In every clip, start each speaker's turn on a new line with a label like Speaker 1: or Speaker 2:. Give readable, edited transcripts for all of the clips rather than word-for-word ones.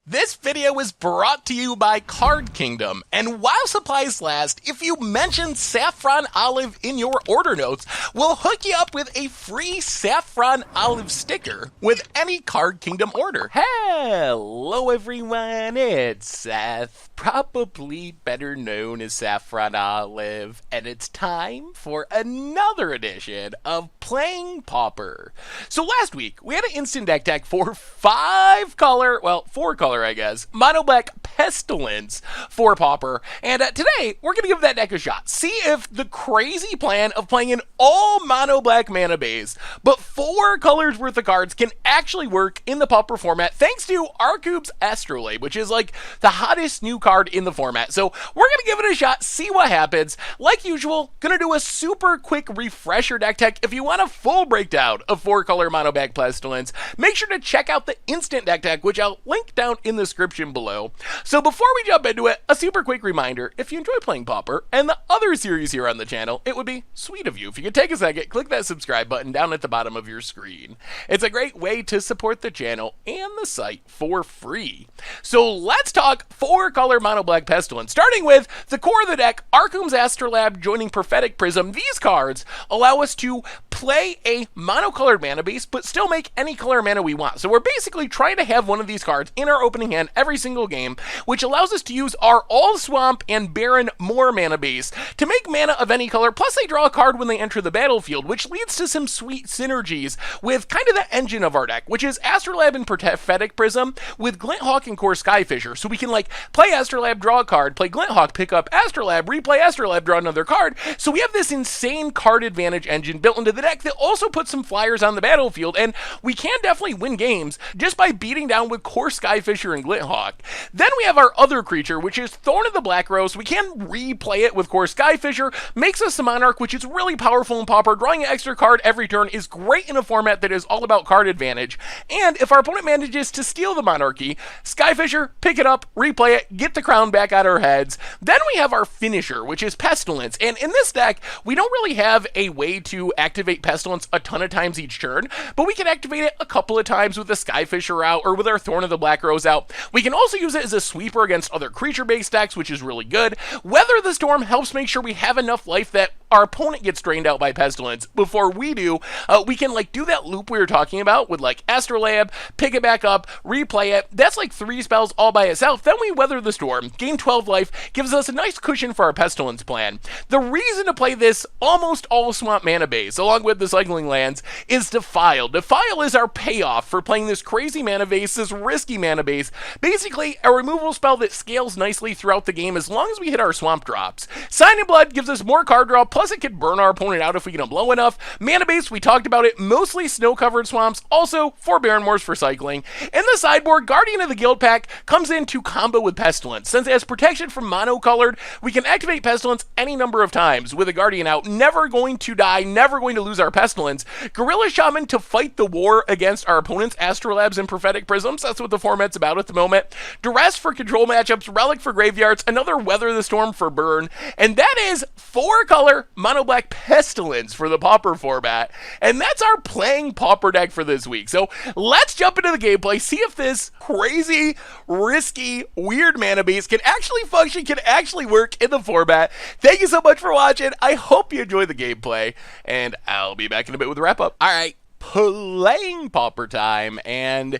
Speaker 1: This video is brought to you by Card Kingdom, and while supplies last, if you mention Saffron Olive in your order notes, we'll hook you up with a free Saffron Olive sticker with any Card Kingdom order. Hello everyone, it's Seth, probably better known as Saffron Olive, and it's time for another edition of Playing Pauper. So last week, we had an instant deck for 4 color, I guess, mono black Pestilence for Pauper, and today we're going to give that deck a shot. See if the crazy plan of playing an all mono black mana base, but 4 colors worth of cards can actually work in the Pauper format thanks to Arcum's Astrolabe, which is like the hottest new card in the format. So we're going to give it a shot, see what happens. Like usual, going to do a super quick refresher deck tech. If you want a full breakdown of 4 color mono black Pestilence, make sure to check out the instant deck tech, which I'll link down in the description below. So before we jump into it, a super quick reminder, if you enjoy playing Pauper and the other series here on the channel, it would be sweet of you if you could take a second, click that subscribe button down at the bottom of your screen. It's a great way to support the channel and the site for free. So let's talk 4 color mono black Pestilence, starting with the core of the deck, Arcum's Astrolabe joining Prophetic Prism. These cards allow us to play a monocolored mana base, but still make any color mana we want. So we're basically trying to have one of these cards in our opening hand every single game, which allows us to use our All Swamp and Baron More mana base to make mana of any color, plus they draw a card when they enter the battlefield, which leads to some sweet synergies with kind of the engine of our deck, which is Astrolabe and Prophetic Prism with Glinthawk and Core Skyfisher. So we can like play Astrolabe, draw a card, play Glinthawk, pick up Astrolabe, replay Astrolabe, draw another card. So we have this insane card advantage engine built into the deck that also puts some flyers on the battlefield, and we can definitely win games just by beating down with Core Skyfisher and Glinthawk. Then we have our other creature, which is Thorn of the Black Rose. We can replay it with Core Skyfisher, makes us a Monarch, which is really powerful in Pauper. Drawing an extra card every turn is great in a format that is all about card advantage. And if our opponent manages to steal the Monarchy, Skyfisher, pick it up, replay it, get the crown back out our heads. Then we have our finisher, which is Pestilence. And in this deck, we don't really have a way to activate Pestilence a ton of times each turn, but we can activate it a couple of times with the Skyfisher out or with our Thorn of the Black Rose out. We can also use it as a sweeper against other creature-based decks, which is really good. Weather the Storm helps make sure we have enough life that our opponent gets drained out by Pestilence before we do. We can like do that loop we were talking about with like Astrolabe, pick it back up, replay it. That's like 3 spells all by itself. Then we Weather the Storm, gain 12 life, gives us a nice cushion for our Pestilence plan. The reason to play this almost all swamp mana base, along with the cycling lands, is Defile. Defile is our payoff for playing this crazy mana base, this risky mana base. Basically, a removal spell that scales nicely throughout the game as long as we hit our swamp drops. Sign in Blood gives us more card draw, plus it could burn our opponent out if we get him low enough. Mana base, we talked about it, mostly snow-covered swamps, also 4 Baron Moors for cycling. In the sideboard, Guardian of the Guild pack comes in to combo with Pestilence. Since it has protection from mono-colored, we can activate Pestilence any number of times with a Guardian out, never going to die, never going to lose our Pestilence. Gorilla Shaman to fight the war against our opponent's Astrolabes and Prophetic Prisms. That's what the format's about at the moment. Duress for control matchups, Relic for graveyards, another Weather the Storm for burn, and that is 4 color mono black Pestilence for the Pauper format. And that's our playing Pauper deck for this week. So let's jump into the gameplay, see if this crazy, risky, weird mana base can actually function, can actually work in the format. Thank you so much for watching. I hope you enjoyed the gameplay, and I'll be back in a bit with a wrap up. All right, playing Pauper time, and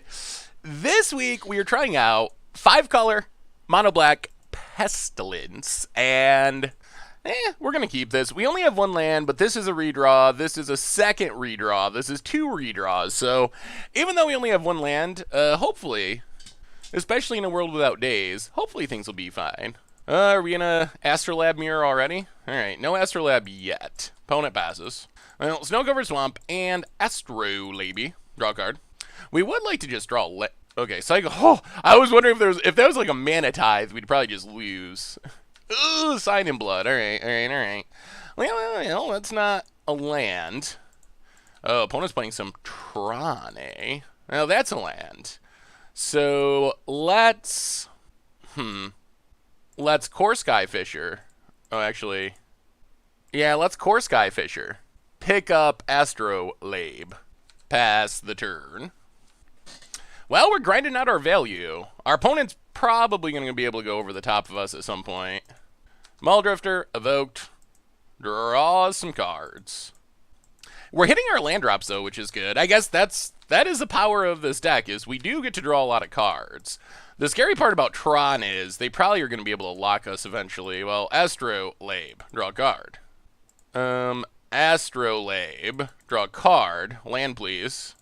Speaker 1: this week we are trying out 5 color mono black Pestilence, and we're going to keep this. We only have 1 land, but this is a redraw. This is a second redraw. This is 2 redraws. So even though we only have 1 land, hopefully, especially in a world without days, hopefully things will be fine. Are we going to Astrolabe mirror already? All right, no Astrolabe yet. Opponent passes. Well, Snow-Covered Swamp and Astrolabe. Draw a card. We would like to just draw okay, cycle. Oh, I was wondering if that was like a mana tithe, we'd probably just lose. Ooh, Sign in Blood. All right. Well, that's not a land. Oh, opponent's playing some Trane. Well, that's a land. So let's Core Skyfisher. Oh, actually, yeah, let's Core Skyfisher. Pick up Astrolabe. Pass the turn. Well, we're grinding out our value. Our opponent's probably going to be able to go over the top of us at some point. Muldrifter, evoked, draws some cards. We're hitting our land drops, though, which is good. I guess that is the power of this deck, is we do get to draw a lot of cards. The scary part about Tron is they probably are going to be able to lock us eventually. Well, Astrolabe, draw a card. Astrolabe, draw a card. Land, please.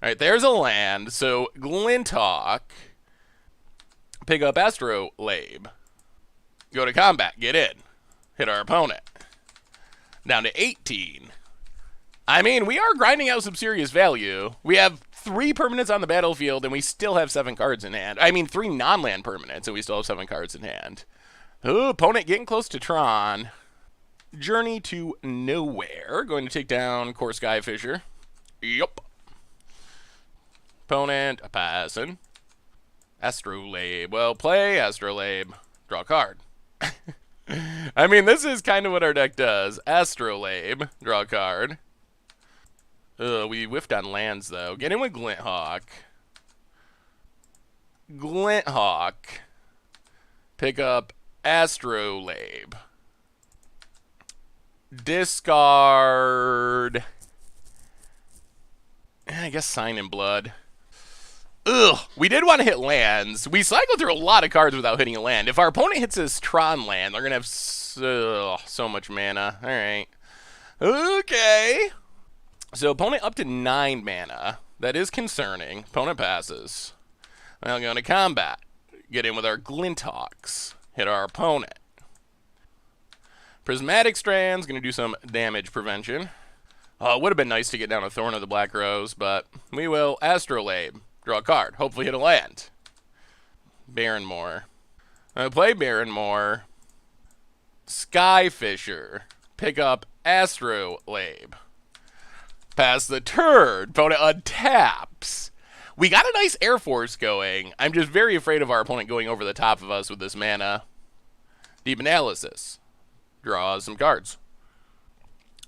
Speaker 1: All right, there's a land. So, Glinthawk, pick up Astrolabe. Go to combat, get in. Hit our opponent. Down to 18. I mean, we are grinding out some serious value. We have 3 permanents on the battlefield, and we still have 7 cards in hand. I mean, 3 non-land permanents, and we still have 7 cards in hand. Ooh, opponent getting close to Tron. Journey to Nowhere. Going to take down Core Skyfisher. Yup. Opponent, a passing. Astrolabe. Well, play Astrolabe. Draw a card. I mean, this is kind of what our deck does. Astrolabe. Draw a card. We whiffed on lands, though. Get in with Glinthawk. Glinthawk. Pick up Astrolabe. Discard. I guess Sign in Blood. Ugh, we did want to hit lands. We cycled through a lot of cards without hitting a land. If our opponent hits this Tron land, they're going to have so much mana. All right. Okay. So opponent up to 9 mana. That is concerning. Opponent passes. Now going to combat. Get in with our Glinthawks. Hit our opponent. Prismatic Strands, going to do some damage prevention. It would have been nice to get down a Thorn of the Black Rose, but we will. Astrolabe. Draw a card. Hopefully hit a land. Barrenmoor. Play Barrenmoor. Skyfisher. Pick up Astrolabe. Pass the turn. Opponent untaps. We got a nice Air Force going. I'm just very afraid of our opponent going over the top of us with this mana. Deep Analysis. Draw some cards.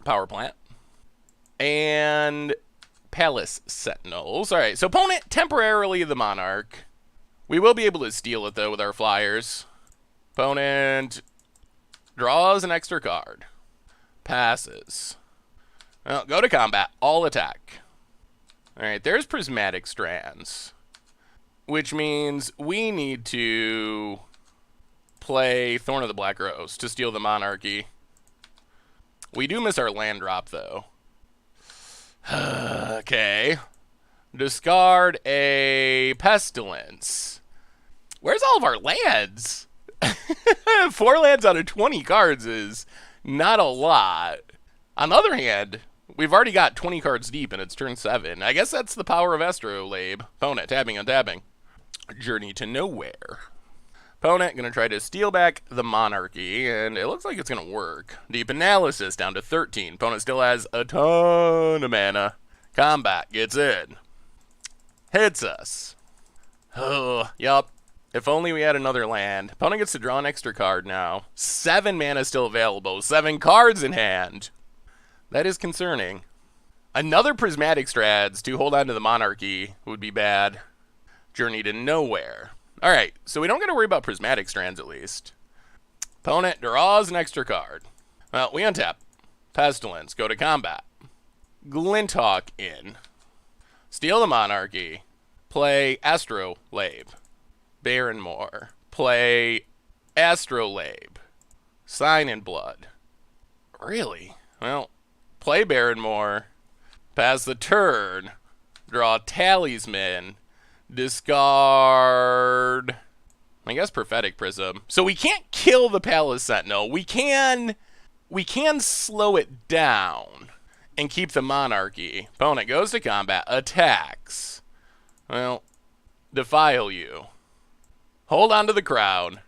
Speaker 1: Power Plant. And Palace Sentinels. Alright, so opponent temporarily the Monarch. We will be able to steal it, though, with our flyers. Opponent draws an extra card. Passes. Well, go to combat. All attack. Alright, there's Prismatic Strands. Which means we need to play Thorn of the Black Rose to steal the Monarchy. We do miss our land drop, though. Okay. Discard a Pestilence. Where's all of our lands? 4 lands out of 20 cards is not a lot. On the other hand, we've already got 20 cards deep and it's turn 7. I guess that's the power of Astrolabe. Opponent, tapping, untapping. Journey to Nowhere. Opponent going to try to steal back the Monarchy, and it looks like it's going to work. Deep Analysis down to 13. Opponent still has a ton of mana. Combat gets in. Hits us. Oh, yup. If only we had another land. Opponent gets to draw an extra card now. 7 mana still available. 7 cards in hand. That is concerning. Another Prismatic Strads to hold on to the Monarchy would be bad. Journey to Nowhere. Alright, so we don't got to worry about Prismatic Strands at least. Opponent draws an extra card. Well, we untap. Pestilence, go to combat. Glinthawk in. Steal the Monarchy. Play Astrolabe. Barrenmoor. Play Astrolabe. Sign in Blood. Really? Well, play Barrenmoor. Pass the turn. Draw Talisman. Discard, I guess, Prophetic Prism. So we can't kill the Palace Sentinel. We can slow it down and keep the Monarchy. Opponent goes to combat, attacks. Well, defile you. Hold on to the crown.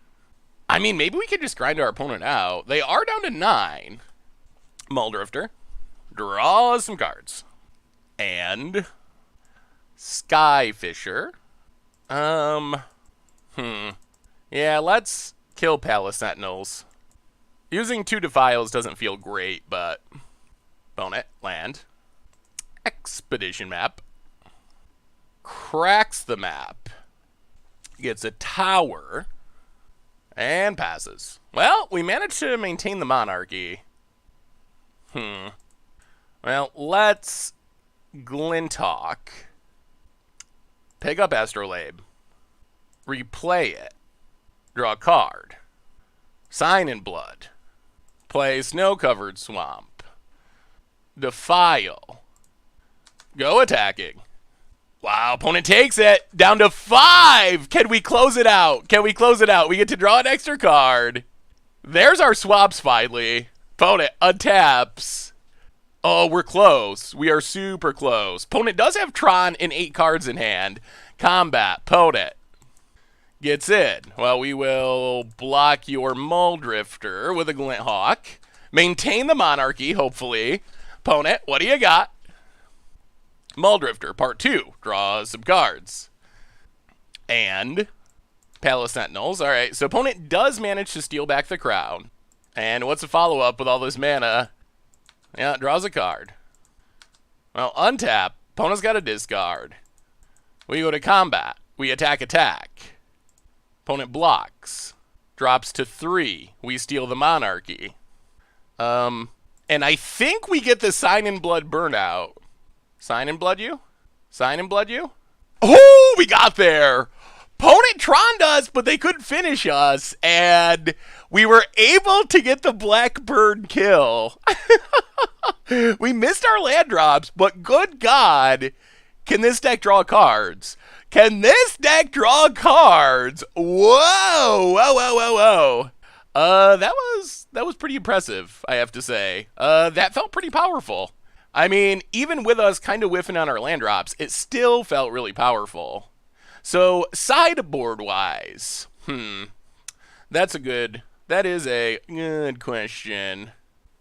Speaker 1: I mean, maybe we could just grind our opponent out. They are down to 9. Muldrifter draws some cards. And Skyfisher. Yeah, let's kill Palace Sentinels. Using 2 Defiles doesn't feel great, but opponent, land. Expedition Map. cracks the map, gets a tower, and passes. Well, we managed to maintain the monarchy. Well, let's Glinthawk. Pick up Astrolabe. Replay it. Draw a card. Sign in Blood. Play Snow-Covered Swamp. Defile. Go attacking. Wow, opponent takes it. Down to 5. Can we close it out? Can we close it out? We get to draw an extra card. There's our swaps finally. Opponent untaps. Oh, we're close. We are super close. Opponent does have Tron and 8 cards in hand. Combat. Opponent gets in. Well, we will block your Muldrifter with a Glinthawk. Maintain the monarchy, hopefully. Opponent, what do you got? Muldrifter, part 2. Draw some cards. And Palace Sentinels. All right, so opponent does manage to steal back the crown. And what's the follow-up with all this mana? Yeah, draws a card. Well, untap. Opponent's got a discard. We go to combat. We attack. Opponent blocks. Drops to 3. We steal the monarchy. And I think we get the Sign in Blood burnout. Sign in Blood you? Sign in Blood you? Oh, we got there! Opponent Tron'd us, but they couldn't finish us, and we were able to get the Blackbird kill. We missed our land drops, but good God, can this deck draw cards? Can this deck draw cards? Whoa! Whoa. That was pretty impressive, I have to say. That felt pretty powerful. I mean, even with us kind of whiffing on our land drops, it still felt really powerful. So, sideboard-wise, that is a good question.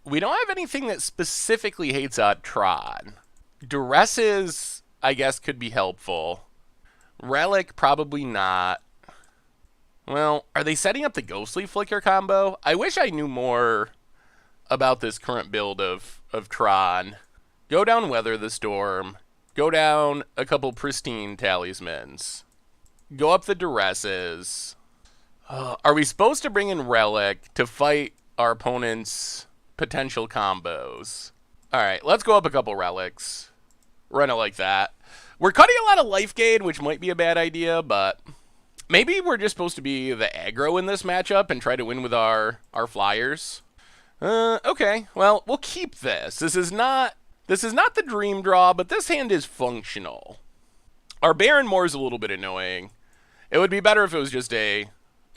Speaker 1: We don't have anything that specifically hates on Tron. Duresses, I guess, could be helpful. Relic, probably not. Well, are they setting up the Ghostly Flicker combo? I wish I knew more about this current build of Tron. Go down Weather the Storm. Go down a couple Pristine Talismans. Go up the Duresses. Are we supposed to bring in Relic to fight our opponent's potential combos? Alright, let's go up a couple Relics. Run it like that. We're cutting a lot of life gain, which might be a bad idea, but maybe we're just supposed to be the aggro in this matchup and try to win with our flyers. Okay, well, we'll keep this. This is not the dream draw, but this hand is functional. Our Barren Moor is a little bit annoying. It would be better if it was just a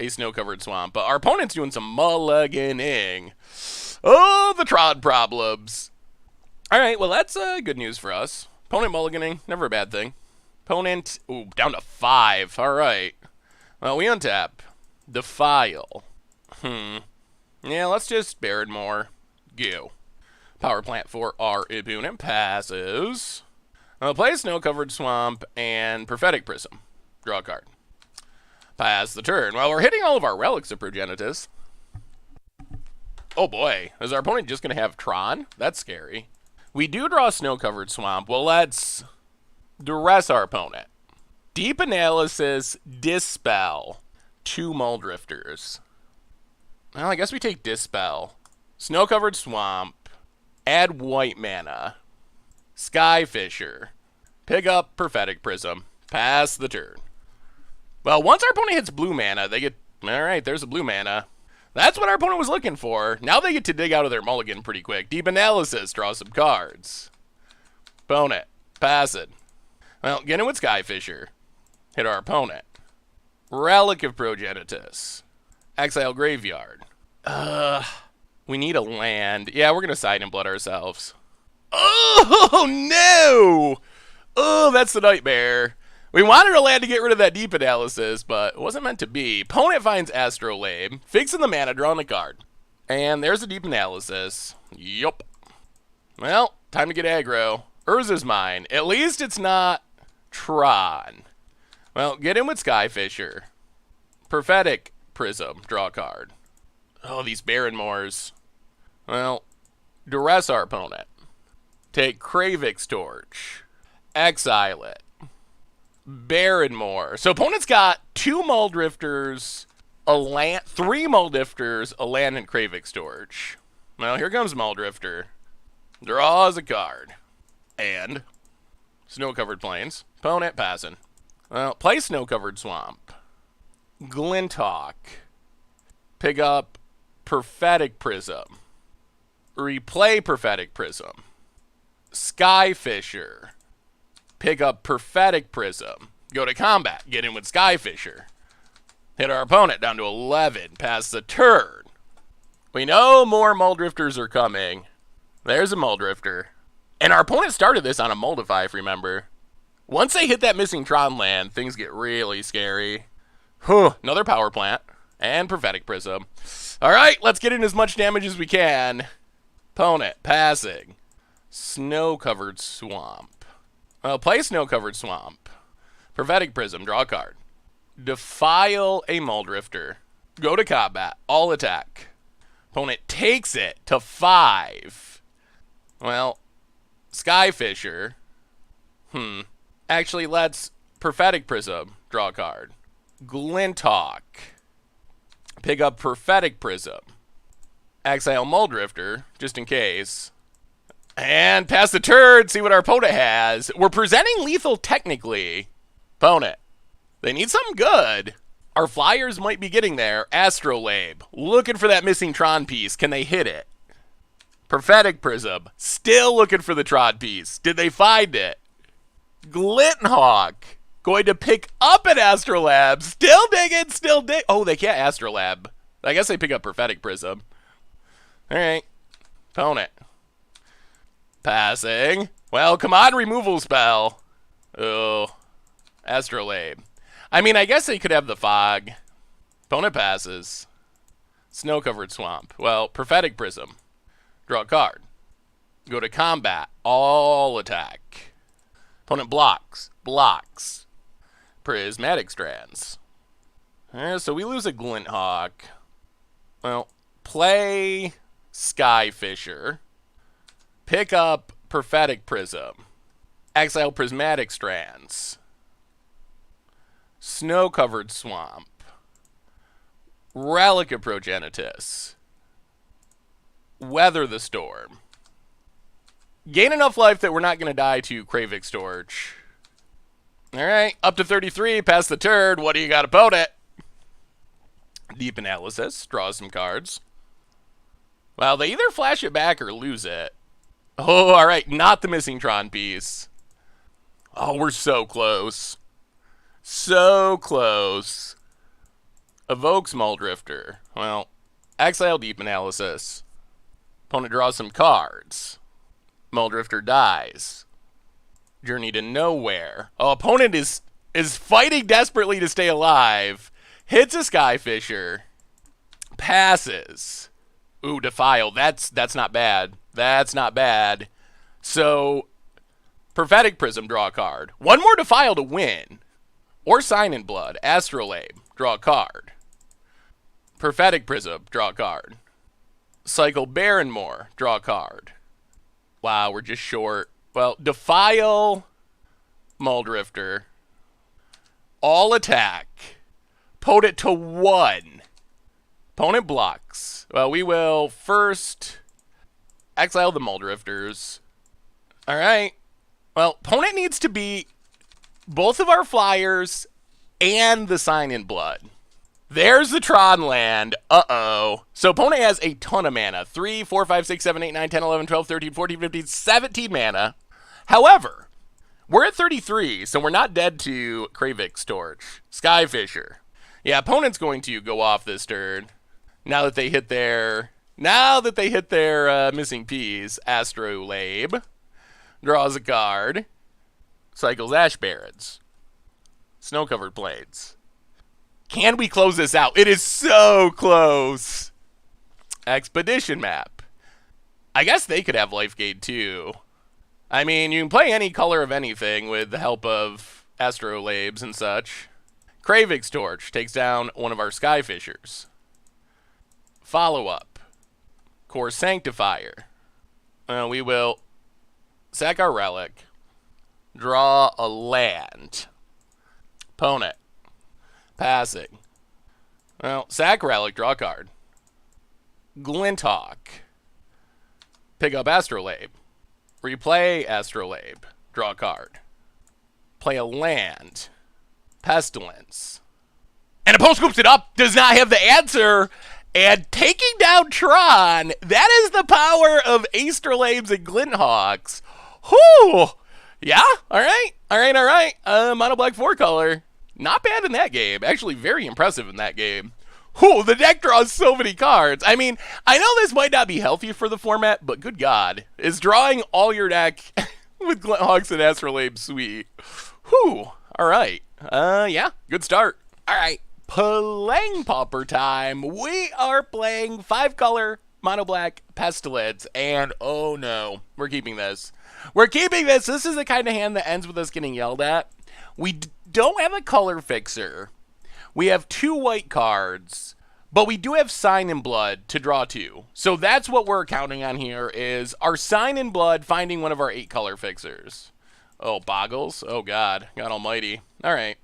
Speaker 1: snow-covered swamp, but our opponent's doing some mulliganing. Oh, the Tron problems. All right, well, that's good news for us. Opponent mulliganing, never a bad thing. Opponent, ooh, down to 5. All right. Well, we untap. Defile. Yeah, let's just Barren Moor. Go. Power plant for our opponent passes. I'll play Snow-Covered Swamp and Prophetic Prism. Draw a card. Pass the turn. Well, we're hitting all of our Relics of Progenitus. Oh boy, is our opponent just going to have Tron? That's scary. We do draw Snow-Covered Swamp. Well, let's duress our opponent. Deep Analysis, Dispel. 2 Muldrifters. Well, I guess we take Dispel. Snow-Covered Swamp. Add white mana. Skyfisher. Pick up Prophetic Prism. Pass the turn. Well, once our opponent hits blue mana, they get... Alright, there's a blue mana. That's what our opponent was looking for. Now they get to dig out of their mulligan pretty quick. Deep Analysis, draw some cards. Opponent. Pass it. Well, get in with Skyfisher. Hit our opponent. Relic of Progenitus. Exile Graveyard. We need a land. Yeah, we're going to Sign in Blood ourselves. Oh, no! Oh, that's the nightmare. We wanted a land to get rid of that Deep Analysis, but it wasn't meant to be. Opponent finds Astrolabe, fixing the mana, drawing a card. And there's a Deep Analysis. Yup. Well, time to get aggro. Urza's mine. At least it's not Tron. Well, get in with Skyfisher. Prophetic Prism, draw a card. Oh, these Barren Moors. Well, duress our opponent. Take Kravik's Torch. Exile it. Barrenmore. So opponent's got 2 Muldrifters, a land, 3 Muldrifters, a land, and Kravik Storage. Well, here comes Muldrifter. Draws a card. And snow-covered plains. Opponent passing. Well, play snow-covered swamp. Glinthawk. Pick up Prophetic Prism. Replay Prophetic Prism. Skyfisher. Pick up Prophetic Prism. Go to combat. Get in with Skyfisher. Hit our opponent down to 11. Pass the turn. We know more Muldrifters are coming. There's a Muldrifter. And our opponent started this on a Moldify, if you remember. Once they hit that missing Tron land, things get really scary. Another Power Plant. And Prophetic Prism. Alright, let's get in as much damage as we can. Opponent, passing. Snow-covered swamp. Well, play Snow-covered swamp. Prophetic Prism, draw a card. Defile a Muldrifter. Go to combat, all attack. Opponent takes it to 5. Well, Skyfisher. Actually, let's Prophetic Prism, draw a card. Glinthawk. Pick up Prophetic Prism. Exile Muldrifter, just in case. And pass the turn, see what our opponent has. We're presenting lethal technically. Opponent. They need something good. Our flyers might be getting there. Astrolabe. Looking for that missing Tron piece. Can they hit it? Prophetic Prism. Still looking for the Tron piece. Did they find it? Glinthawk. Going to pick up an Astrolabe. Still digging, still dig. Oh, they can't Astrolabe. I guess they pick up Prophetic Prism. Alright. Opponent. Passing. Well, come on, removal spell. Oh. Astrolabe. I mean, I guess they could have the fog. Opponent passes. Snow-covered swamp. Well, Prophetic Prism. Draw a card. Go to combat. All attack. Opponent blocks. Blocks. Prismatic Strands. So we lose a Glinthawk. Well, play Skyfisher. Pick up Prophetic Prism. Exile Prismatic Strands. Snow-covered swamp. Relic of Progenitus. Weather the storm. Gain enough life that we're not going to die to Kravik Storage. Alright, up to 33, pass the turn. What do you got, opponent? Deep Analysis, draw some cards. Well, they either flash it back or lose it. Oh, alright, not the missing Tron piece. Oh, we're so close. So close. Evokes Muldrifter. Well, exile Deep Analysis. Opponent draws some cards. Muldrifter dies. Journey to Nowhere. Oh, opponent is fighting desperately to stay alive. Hits a Skyfisher. Passes. Ooh, Defile. That's not bad. That's not bad. So, Prophetic Prism, draw a card. One more Defile to win. Or Sign in Blood. Astrolabe, draw a card. Prophetic Prism, draw a card. Cycle Barrenmore, draw a card. Wow, we're just short. Well, Defile Muldrifter. All attack. Put it to 1. Opponent blocks. Well, we will first exile the Muldrifters. Alright. Well, opponent needs to be both of our flyers and the Sign in Blood. There's the Tron land. Uh-oh. So opponent has a ton of mana. 3, 4, 5, 6, 7, 8, 9, 10, 11, 12, 13, 14, 15, 17 mana. However, we're at 33, so we're not dead to Kravik Storage. Skyfisher. Yeah, opponent's going to go off this turn. Now that they hit their missing piece. Astrolabe. Draws a card. Cycles Ash Barrens. Snow-covered plains. Can we close this out? It is so close. Expedition map. I guess they could have life gain too. I mean, you can play any color of anything with the help of Astrolabes and such. Kravik Storage takes down one of our Skyfishers. Follow-up. Core Sanctifier. We will sack our relic. Draw a land. Opponent. Passing. Well, sack Relic, draw a card. Glinthawk. Pick up Astrolabe. Replay Astrolabe. Draw a card. Play a land. Pestilence. And opponent scoops it up. Does not have the answer. And taking down Tron. That is the power of Astrolabes and Glinthawks. Whew. Yeah. All right. Mono black 4-color. Not bad in that game. Actually, very impressive in that game. Whew, the deck draws so many cards. I mean, I know this might not be healthy for the format, but good God. Is drawing all your deck with Glinthawks and Astrolabe sweet. Whew. All right. Yeah, good start. All right. Playing Pauper time. We are playing 5-color mono black Pestilence. And oh no, we're keeping this. This is the kind of hand that ends with us getting yelled at. We don't have a color fixer. We have 2 white cards, but we do have Sign in Blood to draw 2. So that's what we're counting on here is our Sign in Blood finding one of our 8 color fixers. Oh, Boggles? Oh, God. God almighty. All right.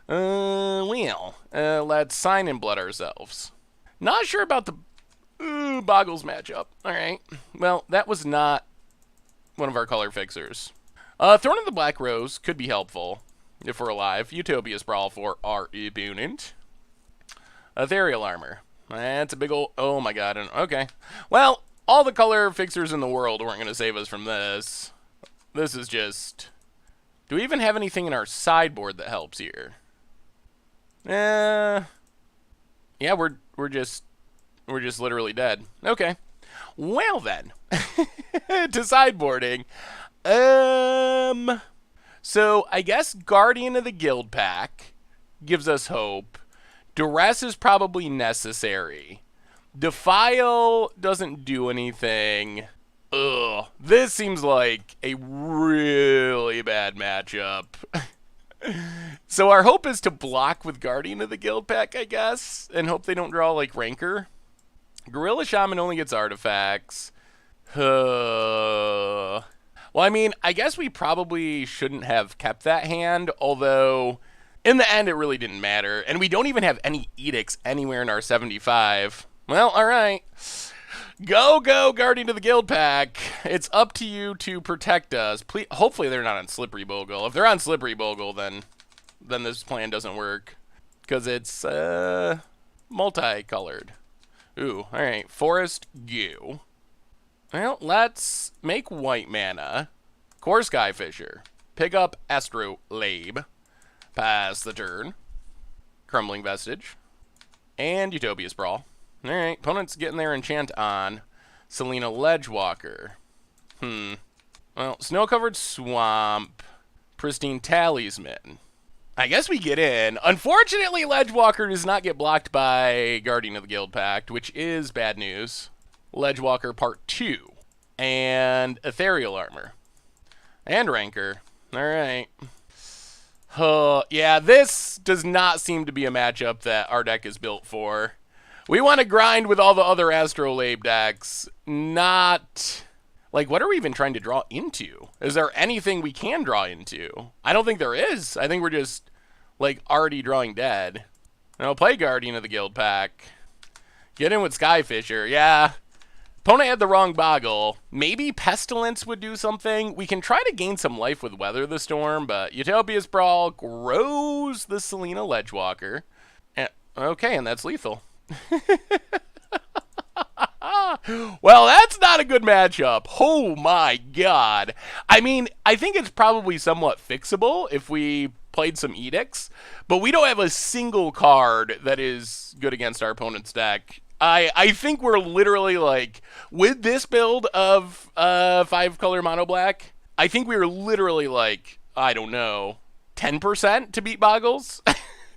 Speaker 1: Let's Sign in Blood ourselves. Not sure about the Boggles matchup. All right. Well, that was not one of our color fixers. Throne of the Black Rose could be helpful. If we're alive. Utopia Sprawl for our opponent. Ethereal Armor. That's a big old... Oh my god. Okay. Well, all the color fixers in the world weren't going to save us from this. This is just... Do we even have anything in our sideboard that helps here? Yeah, we're just literally dead. Okay. Well then. To sideboarding. So, I guess Guardian of the Guild Pack gives us hope. Duress is probably necessary. Defile doesn't do anything. Ugh. This seems like a really bad matchup. So our hope is to block with Guardian of the Guild Pack, I guess, and hope they don't draw, like, Rancor. Gorilla Shaman only gets artifacts. Well, I mean, I guess we probably shouldn't have kept that hand, although in the end it really didn't matter. And we don't even have any edicts anywhere in our 75. Well, all right. Go, Guardian of the Guild Pack. It's up to you to protect us. Please, hopefully they're not on Slippery Bogle. If they're on Slippery Bogle, then this plan doesn't work. Because it's multicolored. Ooh, all right. Forest Goo. Well, let's make white mana. Core Skyfisher. Pick up Astrolabe. Pass the turn. Crumbling Vestige. And Utopia Sprawl. Alright, opponent's getting their enchant on. Selena Ledgewalker. Well, Snow-Covered Swamp. Pristine Talisman. I guess we get in. Unfortunately, Ledgewalker does not get blocked by Guardian of the Guild Pact, which is bad news. Ledgewalker Part 2. And Ethereal Armor. And Rancor. Alright. Yeah, this does not seem to be a matchup that our deck is built for. We want to grind with all the other Astrolabe decks. Not... Like, what are we even trying to draw into? Is there anything we can draw into? I don't think there is. I think we're just, like, already drawing dead. Now, play Guardian of the Guild Pack. Get in with Skyfisher. Yeah. Opponent had the wrong Boggle. Maybe Pestilence would do something. We can try to gain some life with Weather the Storm, but Utopia Sprawl grows the Selena Ledgewalker. Okay, and that's lethal. Well, that's not a good matchup. Oh my god. I mean, I think it's probably somewhat fixable if we played some edicts, but we don't have a single card that is good against our opponent's deck. I think we're literally, like, with this build of 5-color mono black, I think we were literally, like, I don't know, 10% to beat Boggles.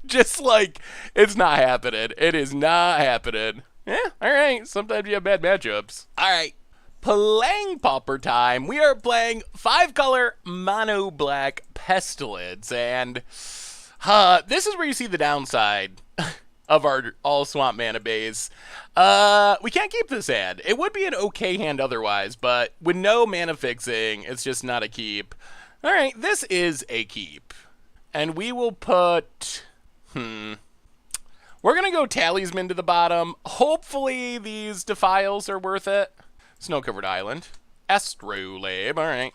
Speaker 1: Just like, it's not happening. It is not happening. Yeah, alright. Sometimes you have bad matchups. Alright. Playing Pauper time. We are playing 5-color mono black Pestilence. And this is where you see the downside of our all swamp mana base. We can't keep this hand. It would be an okay hand otherwise, but with no mana fixing, it's just not a keep. Alright, this is a keep. And we will put... We're going to go Talisman to the bottom. Hopefully these Defiles are worth it. Snow-covered island. Astrolabe, alright.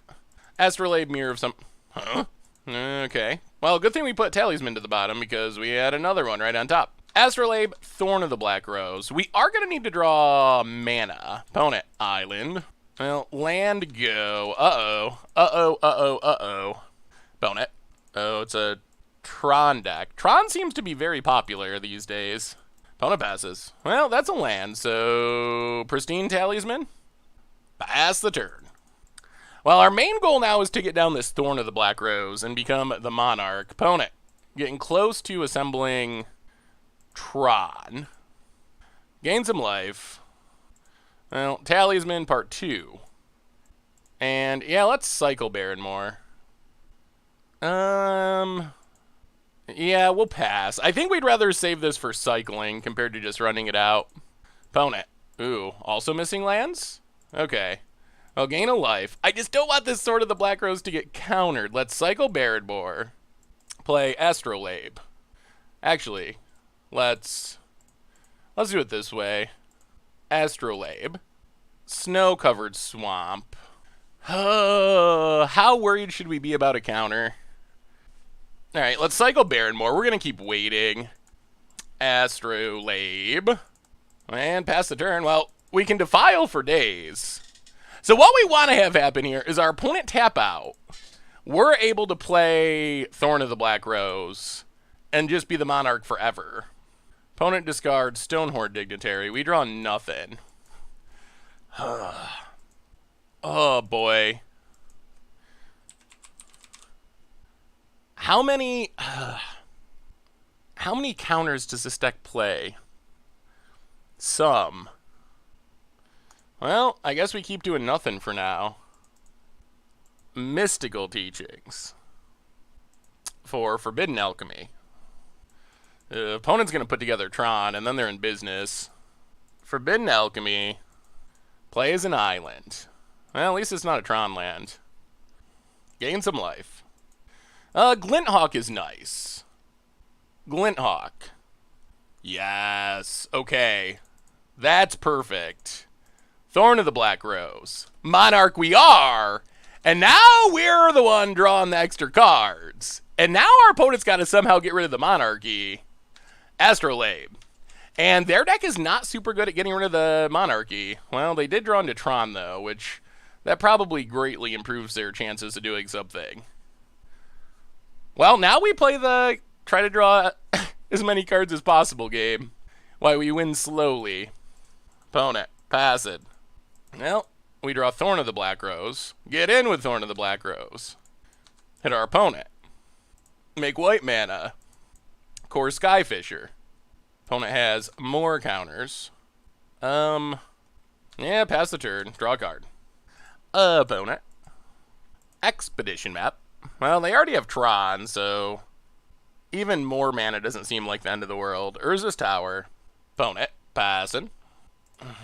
Speaker 1: Astrolabe, Mirror of some... Huh? Okay. Well, good thing we put Talisman to the bottom because we had another one right on top. Astrolabe, Thorn of the Black Rose. We are going to need to draw mana. Opponent, Island. Well, land, go. Uh-oh. Uh-oh, uh-oh, uh-oh. Opponent. Oh, it's a Tron deck. Tron seems to be very popular these days. Opponent passes. Well, that's a land, so... Pristine Talisman. Pass the turn. Well, our main goal now is to get down this Thorn of the Black Rose and become the Monarch. Opponent, getting close to assembling Tron. Gain some life. Well, Talisman Part 2. And, yeah, let's cycle Baron more. Yeah, we'll pass. I think we'd rather save this for cycling compared to just running it out. Opponent. Ooh, also missing lands? Okay. I'll gain a life. I just don't want this Sword of the Black Rose to get countered. Let's cycle Barradmore. Play Astrolabe. Actually, let's do it this way. Astrolabe. Snow-covered swamp. How worried should we be about a counter? Alright, let's cycle Barradmore. We're going to keep waiting. Astrolabe. And pass the turn. Well, we can Defile for days. So what we want to have happen here is our opponent tap out. We're able to play Thorn of the Black Rose and just be the Monarch forever. Opponent discards Stonehorde Dignitary. We draw nothing. Oh, boy. How many counters does this deck play? Some. Well, I guess we keep doing nothing for now. Mystical Teachings. For Forbidden Alchemy. The opponent's going to put together Tron, and then they're in business. Forbidden Alchemy. Plays an island. Well, at least it's not a Tron land. Gain some life. Glinthawk is nice. Glinthawk. Yes. Okay. That's perfect. Thorn of the Black Rose. Monarch we are! And now we're the one drawing the extra cards. And now our opponent's got to somehow get rid of the Monarchy. Astrolabe. And their deck is not super good at getting rid of the Monarchy. Well, they did draw into Tron, though, which that probably greatly improves their chances of doing something. Well, now we play the try to draw as many cards as possible game. Why, we win slowly. Opponent, pass it. Well, we draw Thorn of the Black Rose. Get in with Thorn of the Black Rose. Hit our opponent. Make white mana. Core Skyfisher. Opponent has more counters. Yeah, pass the turn. Draw a card. Opponent. Expedition Map. Well, they already have Tron, so even more mana doesn't seem like the end of the world. Urza's Tower. Opponent. Passing.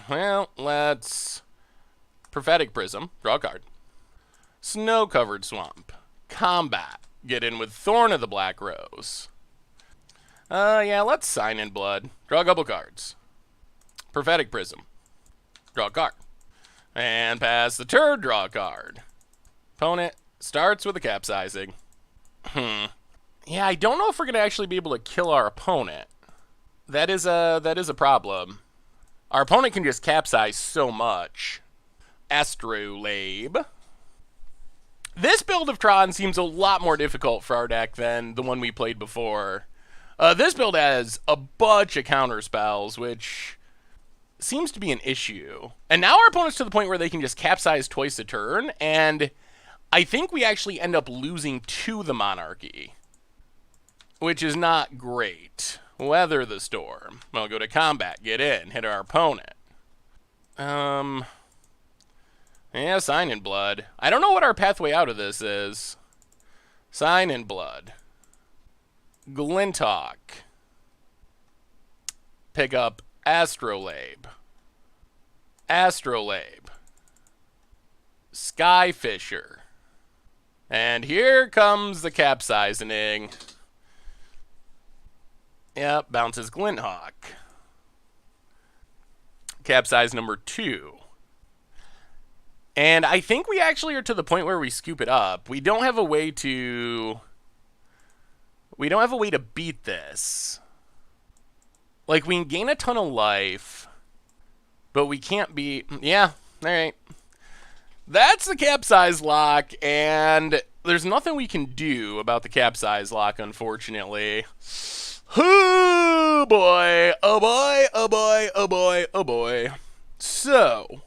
Speaker 1: Well, let's... Prophetic Prism. Draw a card. Snow-covered Swamp. Combat. Get in with Thorn of the Black Rose. Yeah, let's Sign in Blood. Draw a couple cards. Prophetic Prism. Draw a card. And pass the turn. Draw a card. Opponent starts with a Capsizing. Yeah, I don't know if we're going to actually be able to kill our opponent. That is a problem. Our opponent can just capsize so much. Astrolabe. This build of Tron seems a lot more difficult for our deck than the one we played before. This build has a bunch of counter spells, which seems to be an issue. And now our opponent's to the point where they can just capsize twice a turn, and I think we actually end up losing to the Monarchy, which is not great. Weather the Storm. Well, go to combat, get in, hit our opponent. Yeah, Sign in Blood. I don't know what our pathway out of this is. Sign in Blood. Glinthawk. Pick up Astrolabe. Astrolabe. Skyfisher. And here comes the capsizing. Yep, bounces Glinthawk. Capsize number 2. And I think we actually are to the point where we scoop it up. We don't have a way to... We don't have a way to beat this. Like, we can gain a ton of life, but we can't beat... Yeah, alright. That's the capsize lock, and there's nothing we can do about the capsize lock, unfortunately. Oh boy, oh boy, oh boy, oh boy, oh boy. So,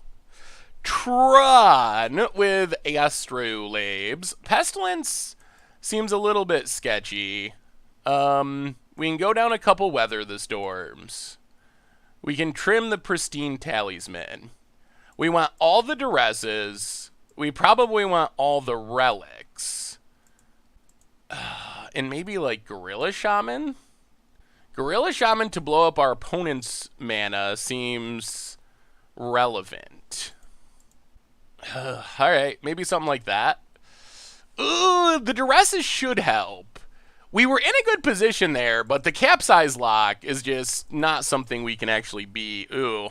Speaker 1: Tron with Astrolabes. Pestilence seems a little bit sketchy. We can go down a couple Weather the Storms. We can trim the Pristine Talisman. We want all the Duresses. We probably want all the Relics. And maybe like Gorilla Shaman? Gorilla Shaman to blow up our opponent's mana seems relevant. Alright, maybe something like that. Ooh, the Duresses should help. We were in a good position there, but the capsize lock is just not something we can actually beat. Ooh.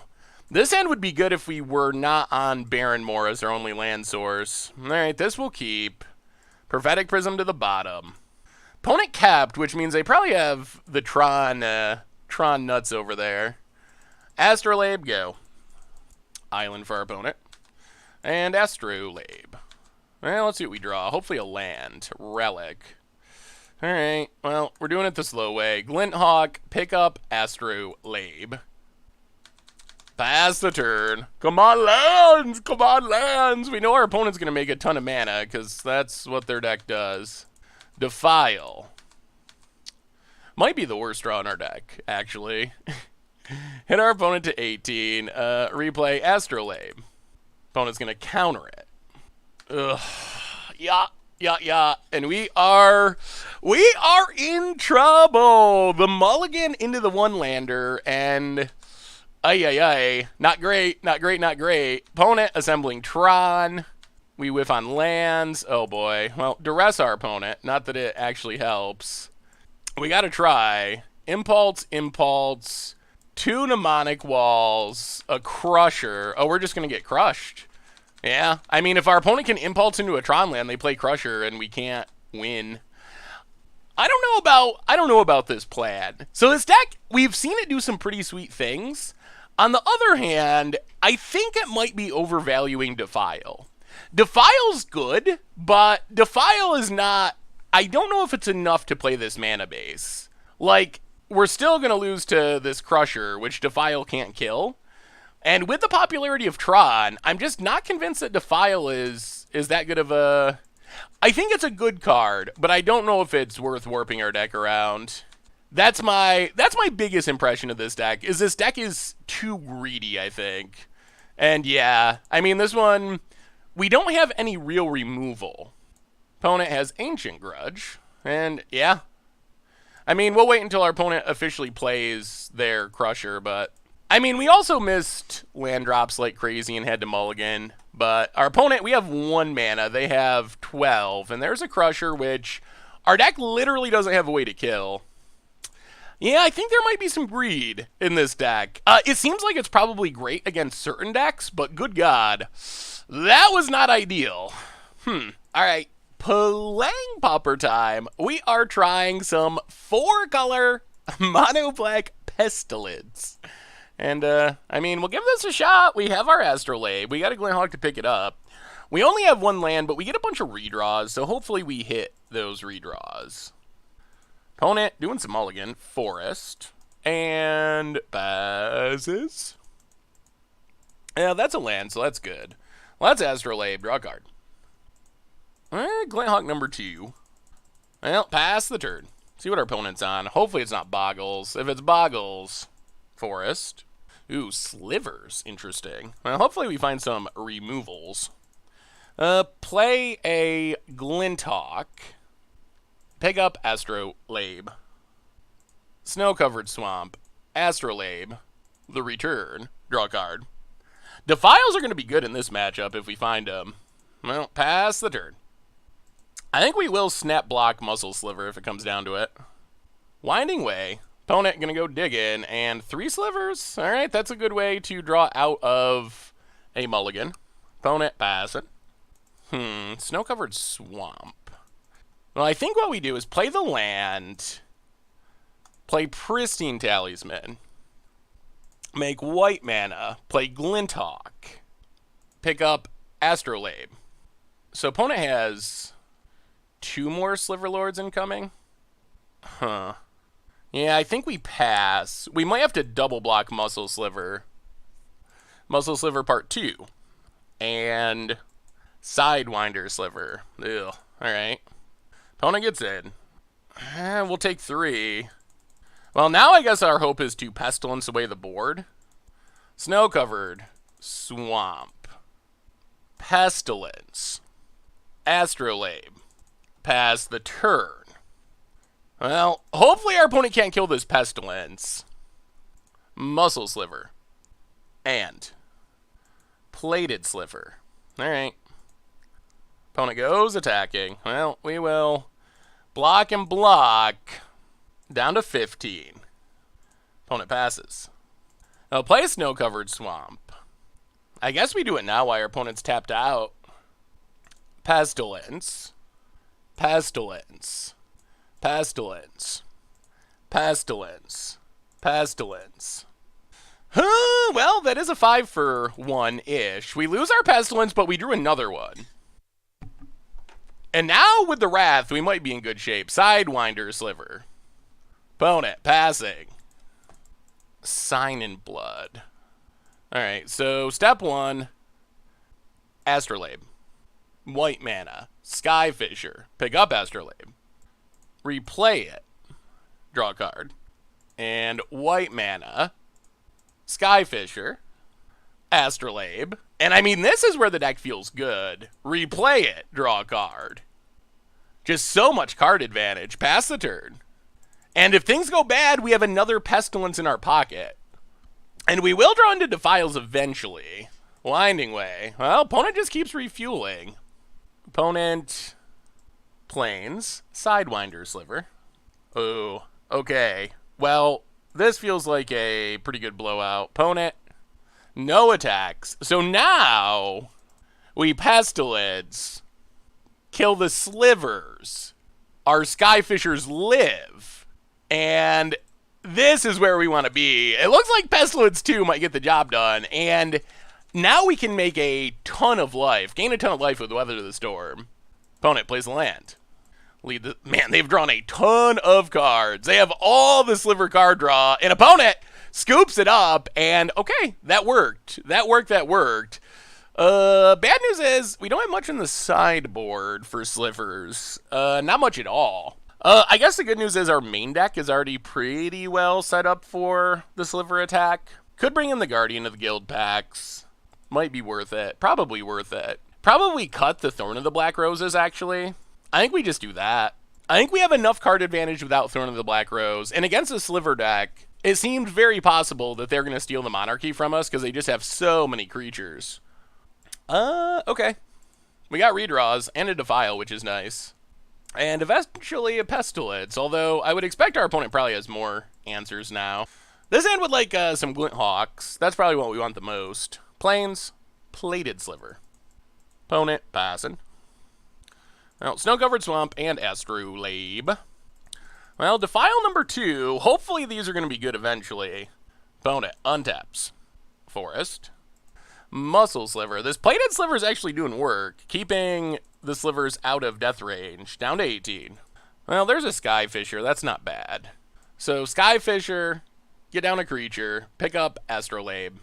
Speaker 1: This end would be good if we were not on Barrenmoor as our only land source. Alright, this will keep. Prophetic Prism to the bottom. Opponent capped, which means they probably have the Tron nuts over there. Astrolabe, go. Island for our opponent. And Astrolabe. Well, let's see what we draw. Hopefully a land. Relic. Alright, well, we're doing it the slow way. Glinthawk, pick up Astrolabe. Pass the turn. Come on, lands! Come on, lands! We know our opponent's going to make a ton of mana, because that's what their deck does. Defile. Might be the worst draw in our deck, actually. Hit our opponent to 18. Replay Astrolabe. Opponent's going to counter it. Ugh. Yeah. And we are in trouble. The mulligan into the one-lander, and... Ay. Not great. Opponent assembling Tron. We whiff on lands. Oh boy. Well, duress our opponent. Not that it actually helps. We gotta try. Impulse. 2 mnemonic walls. A crusher. Oh, we're just gonna get crushed. Yeah. I mean, if our opponent can impulse into a Tron land, they play crusher and we can't win. I don't know about this plan. So this deck, we've seen it do some pretty sweet things. On the other hand, I think it might be overvaluing Defile. Defile's good, but Defile is not... I don't know if it's enough to play this mana base. Like, we're still going to lose to this Crusher, which Defile can't kill. And with the popularity of Tron, I'm just not convinced that Defile is that good of a... I think it's a good card, but I don't know if it's worth warping our deck around. That's my biggest impression of this deck, is this deck is too greedy, I think. And yeah, I mean, this one, we don't have any real removal. Opponent has Ancient Grudge, and yeah. I mean, we'll wait until our opponent officially plays their Crusher, but... I mean, we also missed land drops like crazy and had to mulligan, but our opponent, we have 1 mana, they have 12, and there's a Crusher, which our deck literally doesn't have a way to kill. Yeah, I think there might be some greed in this deck. It seems like it's probably great against certain decks, but good God, that was not ideal. Alright, playing Pauper time. We are trying some 4-color mono black Pestilence. And, I mean, we'll give this a shot. We have our Astrolabe. We got a Glinthawk to pick it up. We only have 1 land, but we get a bunch of redraws, so hopefully we hit those redraws. Opponent doing some mulligan. Forest. And passes. Yeah, that's a land, so that's good. Well, that's Astrolabe. Draw a card. Glinthawk number 2. Well, pass the turn. See what our opponent's on. Hopefully it's not Boggles. If it's Boggles, Forest. Ooh, Slivers. Interesting. Well, hopefully we find some removals. Play a Glinthawk. Pick up Astrolabe. Snow-covered swamp. Astrolabe. The return. Draw a card. Defiles are going to be good in this matchup if we find them. Well, pass the turn. I think we will snap block Muscle Sliver if it comes down to it. Winding Way. Opponent gonna go dig in, and 3 slivers? Alright, that's a good way to draw out of a mulligan. Opponent passing. Snow-covered swamp. Well, I think what we do is play the land, play Pristine Talisman, make white mana, play Glinthawk, pick up Astrolabe. So opponent has 2 more Sliver Lords incoming? Huh. Yeah, I think we pass. We might have to double block Muscle Sliver. Muscle Sliver Part 2. And Sidewinder Sliver. Ugh. Alright. Opponent gets in. We'll take 3. Well, now I guess our hope is to Pestilence away the board. Snow-covered swamp. Pestilence. Astrolabe. Pass the turn. Well, hopefully our opponent can't kill this Pestilence. Muscle Sliver. And Plated Sliver. Alright. Opponent goes attacking. Well, we will block and block. Down to 15. Opponent passes. Now play a Snow-covered swamp. I guess we do it now while our opponent's tapped out. Pestilence. Pestilence. Pestilence. Pestilence. Pestilence. Well, that is a 5 for 1-ish. We lose our Pestilence, but we drew another one. And now, with the Wrath, we might be in good shape. Sidewinder Sliver. Opponent, passing. Sign in Blood. Alright, so step 1. Astrolabe. White mana. Skyfisher. Pick up Astrolabe. Replay it. Draw a card. And white mana. Skyfisher. Astrolabe. And I mean, this is where the deck feels good. Replay it. Draw a card. Just so much card advantage. Pass the turn. And if things go bad, we have another Pestilence in our pocket. And we will draw into Defiles eventually. Winding Way. Well, opponent just keeps refueling. Opponent planes. Sidewinder Sliver. Oh, okay. Well, this feels like a pretty good blowout. Opponent, no attacks. So now we Pestilence, kill the slivers. Our Skyfishers live. And this is where we want to be. It looks like Pestilence 2 might get the job done. And now we can make a ton of life. Gain a ton of life with Weather the Storm. Opponent plays the land. Man, they've drawn a ton of cards. They have all the sliver card draw. And opponent scoops it up. And okay, that worked. That worked. Bad news is we don't have much in the sideboard for slivers. Not much at all. I guess the good news is our main deck is already pretty well set up for the sliver attack. Could bring in the Guardian of the Guild packs. Might be worth it. Probably worth it. Probably cut the Thorn of the Black Roses, actually. I think we just do that. I think we have enough card advantage without Thorn of the Black Rose. And against a sliver deck, it seemed very possible that they're going to steal the Monarchy from us because they just have so many creatures. Okay. We got redraws and a Defile, which is nice. And eventually a Pestilence, although I would expect our opponent probably has more answers now. This hand would like some Glinthawks. That's probably what we want the most. Plains, Plated Sliver. Opponent, passing. Well, Snow-covered swamp and Astrolabe. Well, Defile number 2. Hopefully these are going to be good eventually. Opponent, untaps. Forest. Muscle Sliver. This Plated Sliver is actually doing work, keeping the slivers out of death range. Down to 18. Well, there's a Skyfisher. That's not bad. So, Skyfisher, get down a creature, pick up Astrolabe.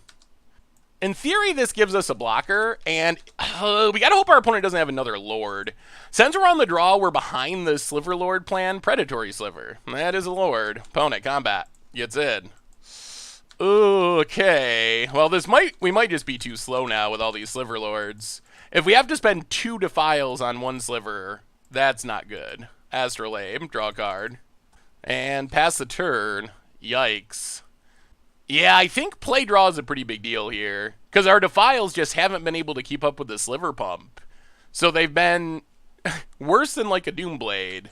Speaker 1: In theory, this gives us a blocker, and we gotta hope our opponent doesn't have another Lord. Since we're on the draw, we're behind the Sliver Lord plan. Predatory Sliver. That is a Lord. Opponent, combat. Gets in. Okay. Well, we might just be too slow now with all these Sliver Lords. If we have to spend 2 Defiles on 1 Sliver, that's not good. Astrolabe, draw a card. And pass the turn. Yikes. Yeah, I think play draw is a pretty big deal here. Because our Defiles just haven't been able to keep up with the Sliver Pump. So they've been Worse than like a Doomblade.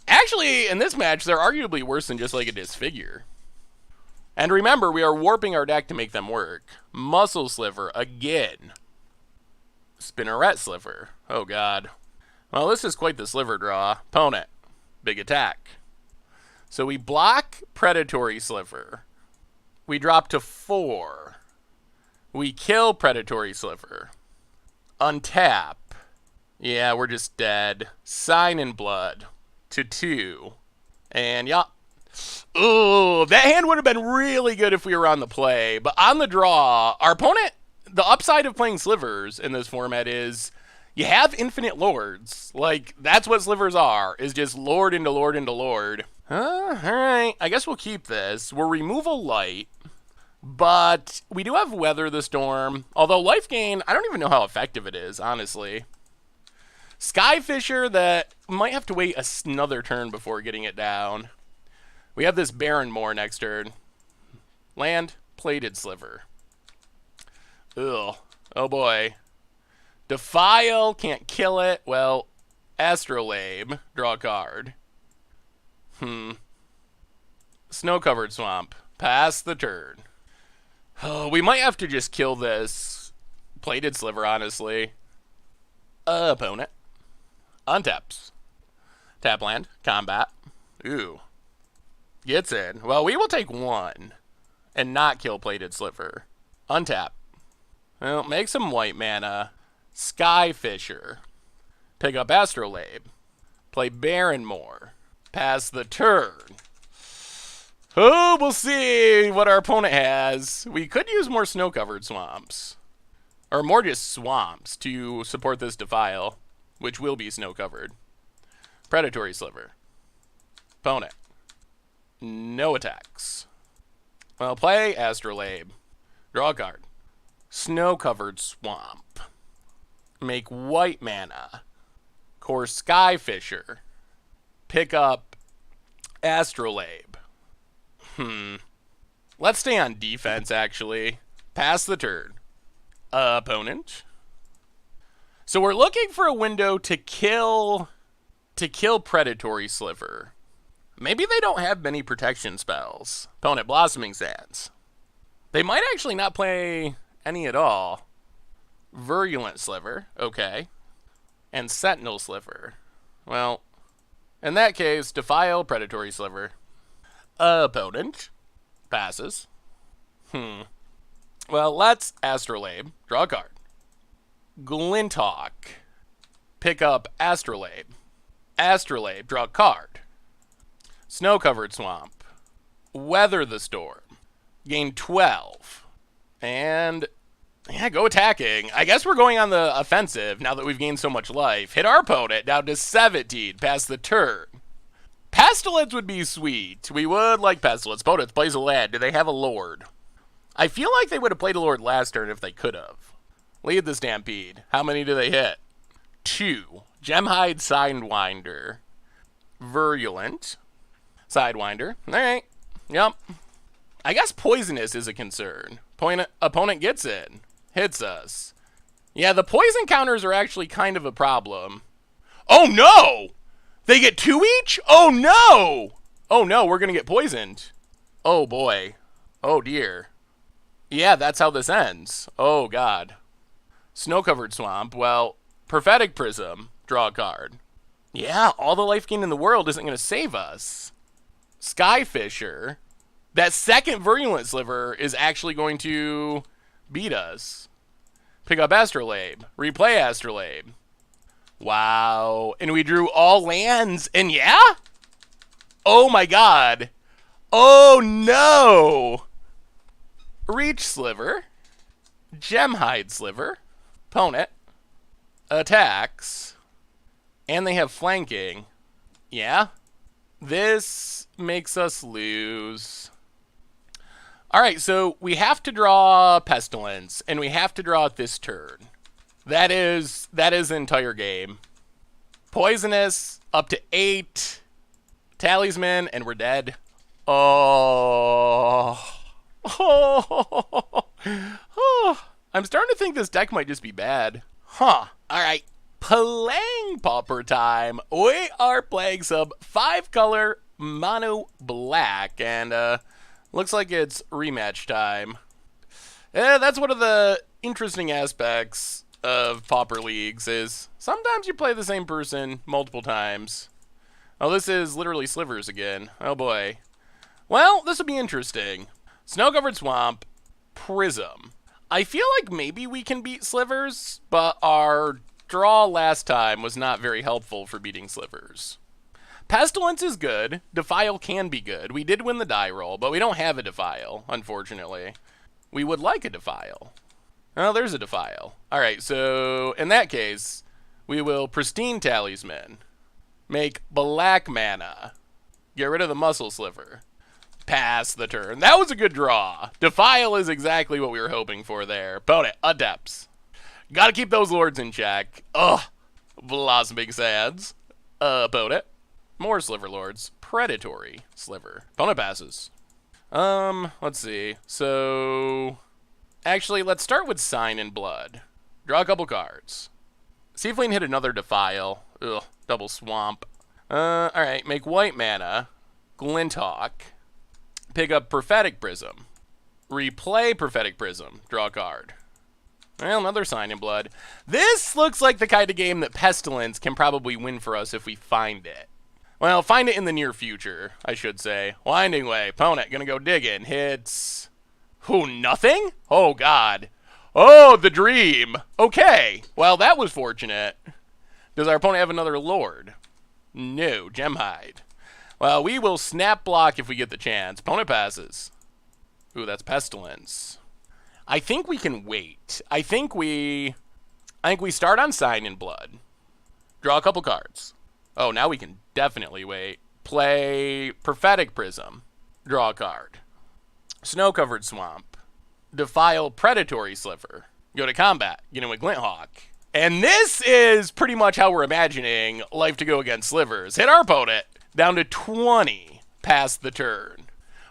Speaker 1: Actually, in this match, they're arguably worse than just like a Disfigure. And remember, we are warping our deck to make them work. Muscle Sliver again. Spinneret Sliver. Oh god. Well, this is quite the sliver draw. Opponent. Big attack. So we block Predatory Sliver. We drop to 4. We kill Predatory Sliver. Untap. Yeah, we're just dead. Sign in Blood to 2. And yeah. Ooh, that hand would have been really good if we were on the play. But on the draw, our opponent, the upside of playing slivers in this format is you have infinite lords. Like, that's what slivers are, is just lord into lord into lord. Alright, I guess we'll keep this. We're removal light, but we do have Weather the Storm. Although life gain, I don't even know how effective it is, honestly. Skyfisher, that might have to wait another turn before getting it down. We have this Baron Moor next turn. Land, Plated Sliver. Ugh. Oh boy. Defile, can't kill it. Well, Astrolabe, draw a card. Snow-covered Swamp, pass the turn. Oh, we might have to just kill this Plated Sliver, honestly. Opponent. Untaps. Tap land, combat. Ooh. Gets in. Well, we will take 1 and not kill Plated Sliver. Untap. Well, make some white mana. Skyfisher. Pick up Astrolabe. Play Baron Moor. Pass the turn. Oh, we'll see what our opponent has. We could use more snow-covered swamps. Or more just swamps to support this Defile, which will be snow-covered. Predatory Sliver. Opponent. No attacks. Well, play Astrolabe. Draw a card. Snow-covered Swamp. Make white mana. Core Skyfisher. Pick up Astrolabe. Let's stay on defense, actually. Pass the turn. Opponent. So we're looking for a window to kill Predatory Sliver. Maybe they don't have many protection spells. Opponent, Blossoming Sands. They might actually not play any at all. Virulent Sliver, okay. And Sentinel Sliver. Well, in that case, Defile Predatory Sliver. Opponent passes. Well, let's Astrolabe. Draw a card. Glinthawk. Pick up Astrolabe. Astrolabe, draw a card. Snow-covered Swamp. Weather the Storm. Gain 12. And yeah, go attacking. I guess we're going on the offensive now that we've gained so much life. Hit our opponent down to 17. Pass the turn. Pestilence would be sweet. We would like Pestilence. Opponent plays a land. Do they have a Lord? I feel like they would have played a Lord last turn if they could have. Lead the Stampede. How many do they hit? 2. Gemhide Sidewinder. Virulent. Sidewinder. Alright. Yep. I guess Poisonous is a concern. Opponent gets it. Hits us. Yeah, the poison counters are actually kind of a problem. Oh no! They get 2 each? Oh no! Oh no, we're gonna get poisoned. Oh boy. Oh dear. Yeah, that's how this ends. Oh god. Snow-covered Swamp. Well, Prophetic Prism. Draw a card. Yeah, all the life gain in the world isn't gonna save us. Skyfisher. That second Virulent Sliver is actually going to beat us. Pick up Astrolabe. Replay Astrolabe. Wow. And we drew all lands. And yeah? Oh my god. Oh no. Reach Sliver. Gemhide Sliver. Opponent. Attacks. And they have flanking. Yeah? This makes us lose. Alright, so we have to draw Pestilence, and we have to draw it this turn. That is the entire game. Poisonous, up to 8. Talisman, and we're dead. Oh. Oh. Oh. I'm starting to think this deck might just be bad. Huh. Alright. playing Pauper time. We are playing some 5-color mono black, and looks like it's rematch time. That's one of the interesting aspects of Pauper leagues is sometimes you play the same person multiple times. Oh, this is literally Slivers again. Oh boy. Well, this will be interesting. Snow-covered swamp, Prism. I feel like maybe we can beat Slivers, but our draw last time was not very helpful for beating Slivers. Pestilence is good. Defile can be good. We did win the die roll, but we don't have a Defile, unfortunately. We would like a Defile. Oh, there's a Defile. Alright, so in that case, we will Pristine Talisman. Make black mana. Get rid of the Muscle Sliver. Pass the turn. That was a good draw. Defile is exactly what we were hoping for there. Opponent, Adepts. Gotta keep those lords in check. Ugh. Blossoming Sands. Opponent. More Sliver Lords. Predatory Sliver. Opponent passes. Let's see. So, actually, let's start with Sign in Blood. Draw a couple cards. See if we can hit another Defile. Ugh. Double Swamp. Alright. Make white mana. Glinthawk. Pick up Prophetic Prism. Replay Prophetic Prism. Draw a card. Well, another Sign in Blood. This looks like the kind of game that Pestilence can probably win for us if we find it. Well, find it in the near future, I should say. Winding Way. Opponent, gonna go digging. Hits... Who, nothing? Oh, God. Oh, the dream. Okay. Well, that was fortunate. Does our opponent have another Lord? No. Gemhide. Well, we will snap block if we get the chance. Opponent passes. Ooh, that's Pestilence. I think we can wait. I think we start on Sign in Blood. Draw a couple cards. Oh, now we can definitely wait. Play Prophetic Prism. Draw a card. Snow-covered Swamp. Defile Predatory Sliver. Go to combat. Get in with Glinthawk. And this is pretty much how we're imagining life to go against Slivers. Hit our opponent. Down to 20 past the turn.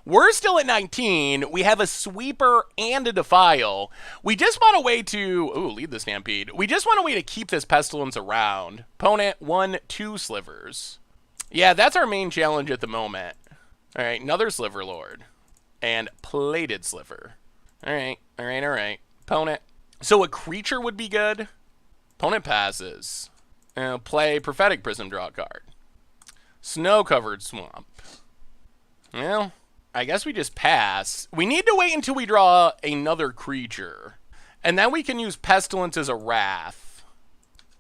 Speaker 1: We're still at 19. We have a Sweeper and a Defile. We just want a way to... Ooh, lead the Stampede. We just want a way to keep this Pestilence around. Opponent, 1-2 Slivers. Yeah, that's our main challenge at the moment. Alright, another Sliver Lord. And Plated Sliver. Alright. Opponent. So a creature would be good. Opponent passes. Play Prophetic Prism, draw a card. Snow-covered Swamp. Well, I guess we just pass. We need to wait until we draw another creature. And then we can use Pestilence as a Wrath.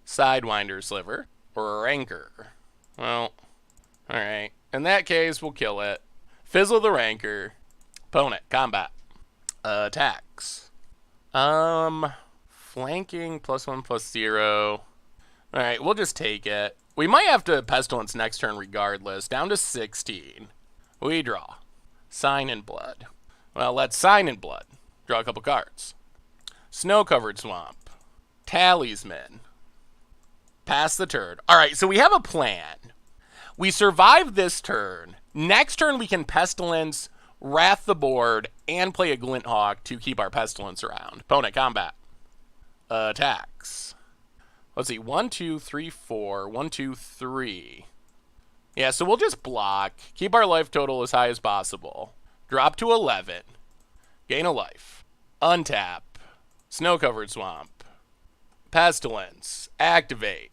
Speaker 1: Sidewinder Sliver. Or Rancor. Well, alright. In that case, we'll kill it. Fizzle the Rancor. Opponent, combat. Attacks. Flanking, +1/+0. Alright, we'll just take it. We might have to Pestilence next turn regardless. Down to 16. We draw. Sign in Blood. Well, let's Sign in Blood. Draw a couple cards. Snow-covered Swamp. Talisman. Pass the turn. Alright, so we have a plan. We survive this turn. Next turn we can Pestilence, Wrath the board, and play a Glinthawk to keep our Pestilence around. Opponent, combat. Attacks. Let's see, 1, 2, 3, 4. 1, 2, 3. Yeah, so we'll just block. Keep our life total as high as possible. Drop to 11. Gain a life. Untap. Snow-covered Swamp. Pestilence. Activate.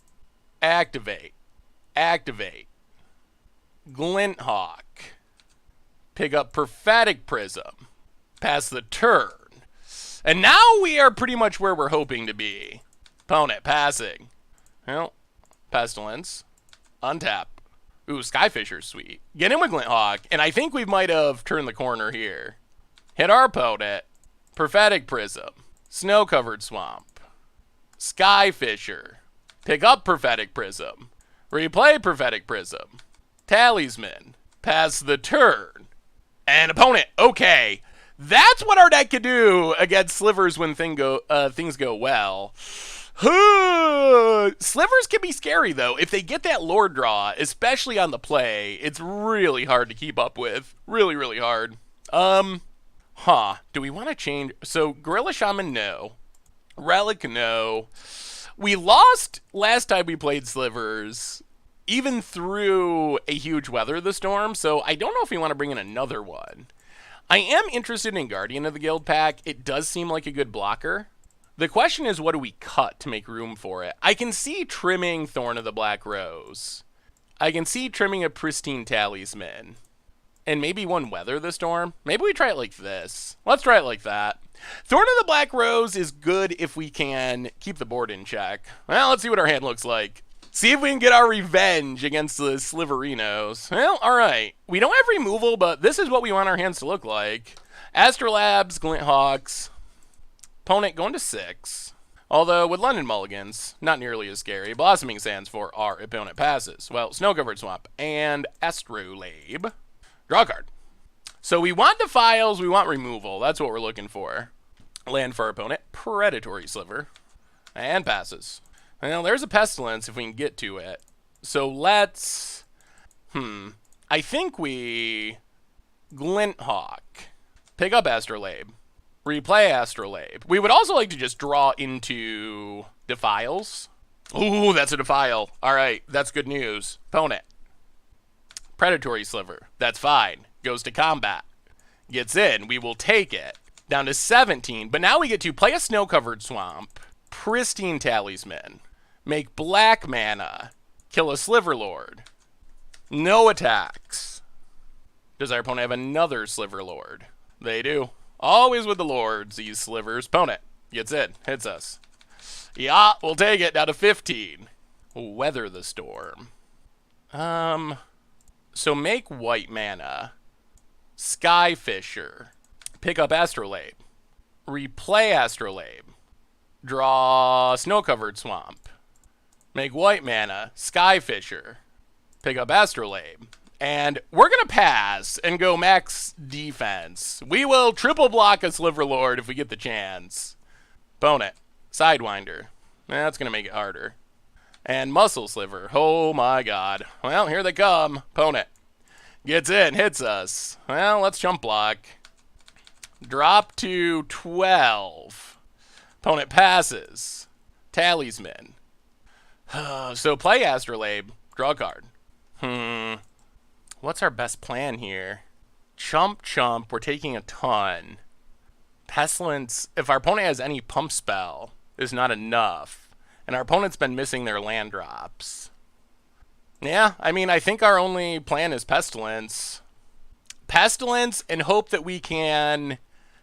Speaker 1: Activate. Activate. Glinthawk. Pick up Prophetic Prism. Pass the turn. And now we are pretty much where we're hoping to be. Opponent, passing. Well, Pestilence. Untap. Ooh, Skyfisher's sweet. Get in with Glinthawk, and I think we might have turned the corner here. Hit our opponent. Prophetic Prism. Snow-covered Swamp. Skyfisher. Pick up Prophetic Prism. Replay Prophetic Prism. Talisman. Pass the turn. And opponent, okay. That's what our deck could do against Slivers when things go well. Slivers can be scary, though. If they get that Lord draw, especially on the play, it's really hard to keep up with. Really, really hard. Do we want to change? So, Gorilla Shaman, no. Relic, no. We lost last time we played Slivers, even through a huge Weather the Storm, so I don't know if we want to bring in another one. I am interested in Guardian of the Guild pack. It does seem like a good blocker. The question is, what do we cut to make room for it? I can see trimming Thorn of the Black Rose. I can see trimming a Pristine Talisman. And maybe one Weather the Storm. Maybe we try it like this. Let's try it like that. Thorn of the Black Rose is good if we can keep the board in check. Well, let's see what our hand looks like. See if we can get our revenge against the Sliverinos. Well, alright. We don't have removal, but this is what we want our hands to look like. Astrolabes, Glint Hawks. Opponent going to 6. Although, with London Mulligans, not nearly as scary. Blossoming Sands for our opponent passes. Well, Snow-Covered Swamp and Astrolabe. Draw a card. So we want Defiles, we want removal. That's what we're looking for. Land for our opponent. Predatory Sliver. And passes. Well, there's a Pestilence if we can get to it. So let's... I think we... Glint Hawk. Pick up Astrolabe. Replay Astrolabe. We would also like to just draw into Defiles. Ooh, that's a Defile. Alright, that's good news. Opponent. Predatory Sliver. That's fine. Goes to combat. Gets in. We will take it. Down to 17. But now we get to play a Snow-Covered Swamp. Pristine Talisman. Make black mana. Kill a Sliverlord. No attacks. Does our opponent have another Sliverlord? They do. Always with the lords, these slivers. Opponent gets in. Hits us. Yeah, we'll take it. Down to 15. Weather the Storm. So make white mana. Skyfisher. Pick up Astrolabe. Replay Astrolabe. Draw Snow-Covered Swamp. Make white mana. Skyfisher. Pick up Astrolabe. And we're going to pass and go max defense. We will triple block a Sliverlord if we get the chance. Opponent. Sidewinder. That's going to make it harder. And Muscle Sliver. Oh my god. Well, here they come. Opponent. Gets in. Hits us. Well, let's jump block. Drop to 12. Opponent passes. Talisman. So play Astrolabe. Draw a card. What's our best plan here? Chump chump. We're taking a ton. Pestilence. If our opponent has any pump spell, is not enough. And our opponent's been missing their land drops. Yeah, I mean, I think our only plan is Pestilence. Pestilence and hope that we can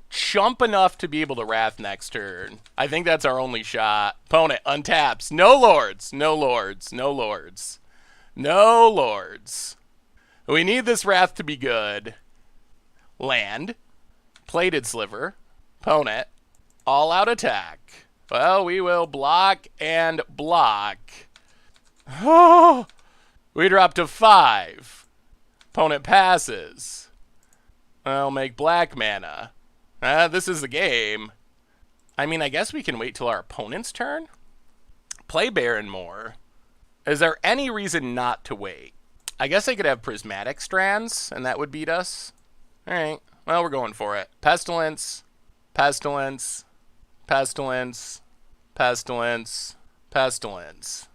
Speaker 1: chump enough to be able to Wrath next turn. I think that's our only shot. Opponent untaps. No lords. No lords. No lords. No lords. We need this Wrath to be good. Land. Plated Sliver. Opponent. All out attack. Well, we will block and block. Oh! We drop to 5. Opponent passes. I'll make black mana. This is the game. I mean, I guess we can wait till our opponent's turn. Play Barrenmoor. Is there any reason not to wait? I guess I could have Prismatic Strands, and that would beat us. Alright, well, we're going for it. Pestilence, Pestilence, Pestilence, Pestilence, Pestilence.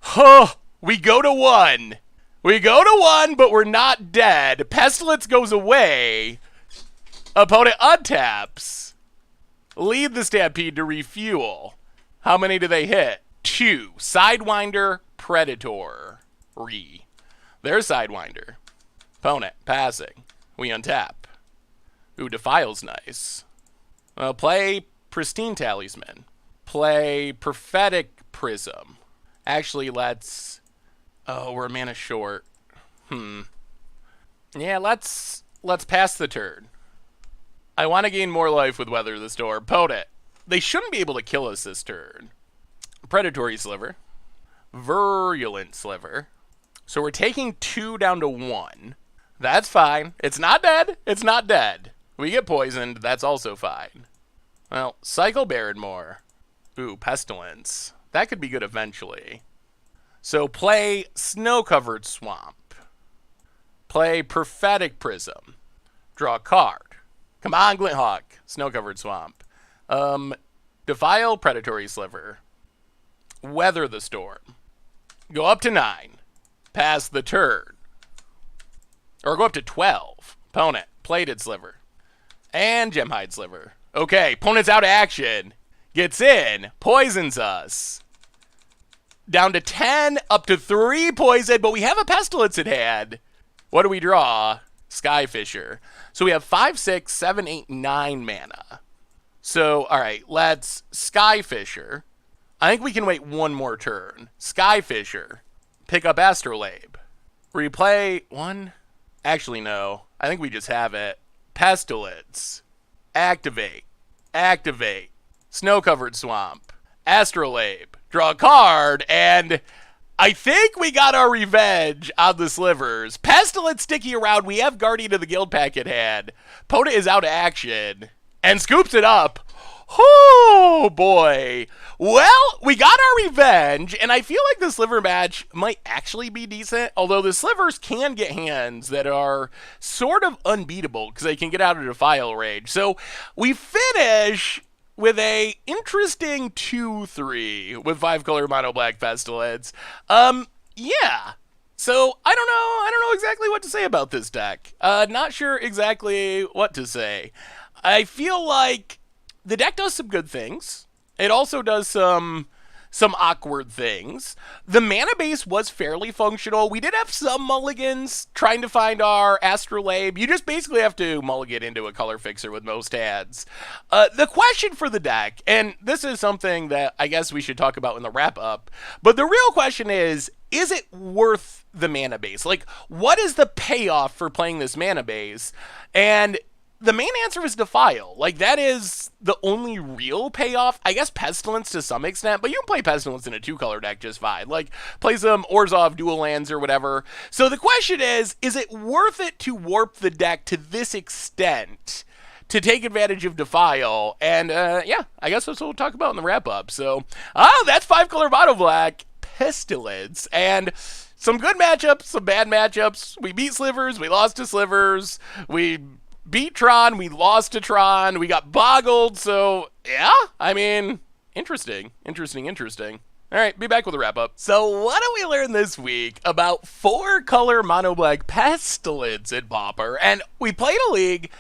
Speaker 1: Huh! We go to 1! We go to 1, but we're not dead. Pestilence goes away. Opponent untaps. Lead the Stampede to refuel. How many do they hit? 2. Sidewinder, Predator. There's Sidewinder. Opponent passing. We untap. Ooh, Defile's nice. Well, play Pristine Talisman. Play Prophetic Prism. Actually, let's... Oh, we're a mana short. Yeah, let's pass the turn. I want to gain more life with Weather the Storm. Opponent. They shouldn't be able to kill us this turn. Predatory Sliver. Virulent Sliver. So we're taking 2 down to 1. That's fine. It's not dead. It's not dead. We get poisoned. That's also fine. Well, cycle Barrenmoor. Ooh, Pestilence. That could be good eventually. So play Snow-Covered Swamp. Play Prophetic Prism. Draw a card. Come on, Glint Hawk. Snow-Covered Swamp. Defile Predatory Sliver. Weather the storm. Go up to 9. Pass the turn. Or go up to 12. Opponent, Plated Sliver. And Gemhide Sliver. Okay, opponent's out of action. Gets in, poisons us. Down to 10, up to 3 poison, but we have a Pestilence in hand. What do we draw? Skyfisher. So we have 5, 6, 7, 8, 9 mana. So, alright, let's Skyfisher. I think we can wait one more turn. Skyfisher. Pick up Astrolabe. Replay 1. Actually, no. I think we just have it. Pestilence. Activate. Activate. Snow-covered swamp. Astrolabe. Draw a card, and I think we got our revenge on the slivers. Pestilence sticky around. We have Guardian of the Guild pack in hand. Poda is out of action and scoops it up. Oh, boy. Well, we got our revenge, and I feel like the sliver match might actually be decent, although the slivers can get hands that are sort of unbeatable because they can get out of defile range. So we finish with a interesting 2-3 with 5-color mono black Pestilence. Yeah. So I don't know exactly what to say about this deck. Not sure exactly what to say. I feel like the deck does some good things. It also does some awkward things. The mana base was fairly functional. We did have some mulligans trying to find our Astrolabe. You just basically have to mulligan into a color fixer with most hands. The question for the deck, and this is something that I guess we should talk about in the wrap-up, but the real question is it worth the mana base? Like, what is the payoff for playing this mana base? And the main answer is Defile. Like, that is the only real payoff. I guess Pestilence to some extent, but you can play Pestilence in a 2-color deck just fine. Like, play some Orzhov dual lands or whatever. So the question is it worth it to warp the deck to this extent to take advantage of Defile? And, yeah, I guess that's what we'll talk about in the wrap-up. So, that's 5-color mono black Pestilence. And some good matchups, some bad matchups. We beat slivers, we lost to slivers, we beat Tron, we lost to Tron, we got boggled, so yeah, I mean, interesting. All right, be back with a wrap-up. So what do we learn this week about 4-color mono black Pestilence in Pauper? And we played a league,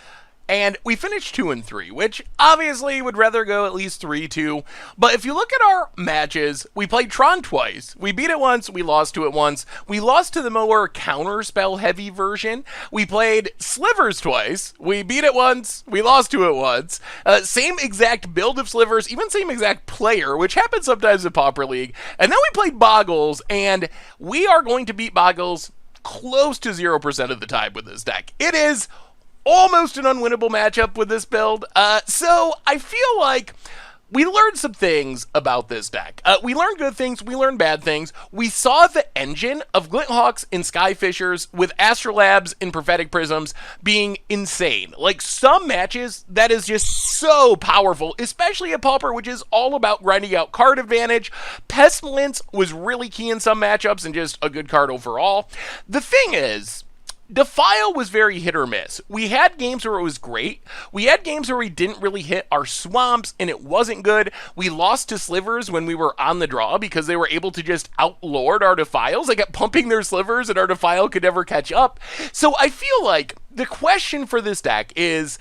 Speaker 1: and we finished 2-3, which obviously would rather go at least 3-2. But if you look at our matches, we played Tron twice. We beat it once, we lost to it once. We lost to the more counterspell heavy version. We played Slivers twice. We beat it once, we lost to it once. Same exact build of Slivers, even same exact player, which happens sometimes in Pauper League. And then we played Boggles, and we are going to beat Boggles close to 0% of the time with this deck. It is almost an unwinnable matchup with this build. So I feel like we learned some things about this deck. We learned good things, we learned bad things. We saw the engine of Glinthawks and Skyfishers with Astrolabes and Prophetic Prisms being insane. Like, some matches, that is just so powerful, especially at Pauper, which is all about grinding out card advantage. Pestilence was really key in some matchups and just a good card overall. The thing is, Defile was very hit or miss. We had games where it was great. We had games where we didn't really hit our swamps and it wasn't good. We lost to slivers when we were on the draw because they were able to just outlord our defiles. They kept pumping their slivers and our defile could never catch up. So I feel like the question for this deck is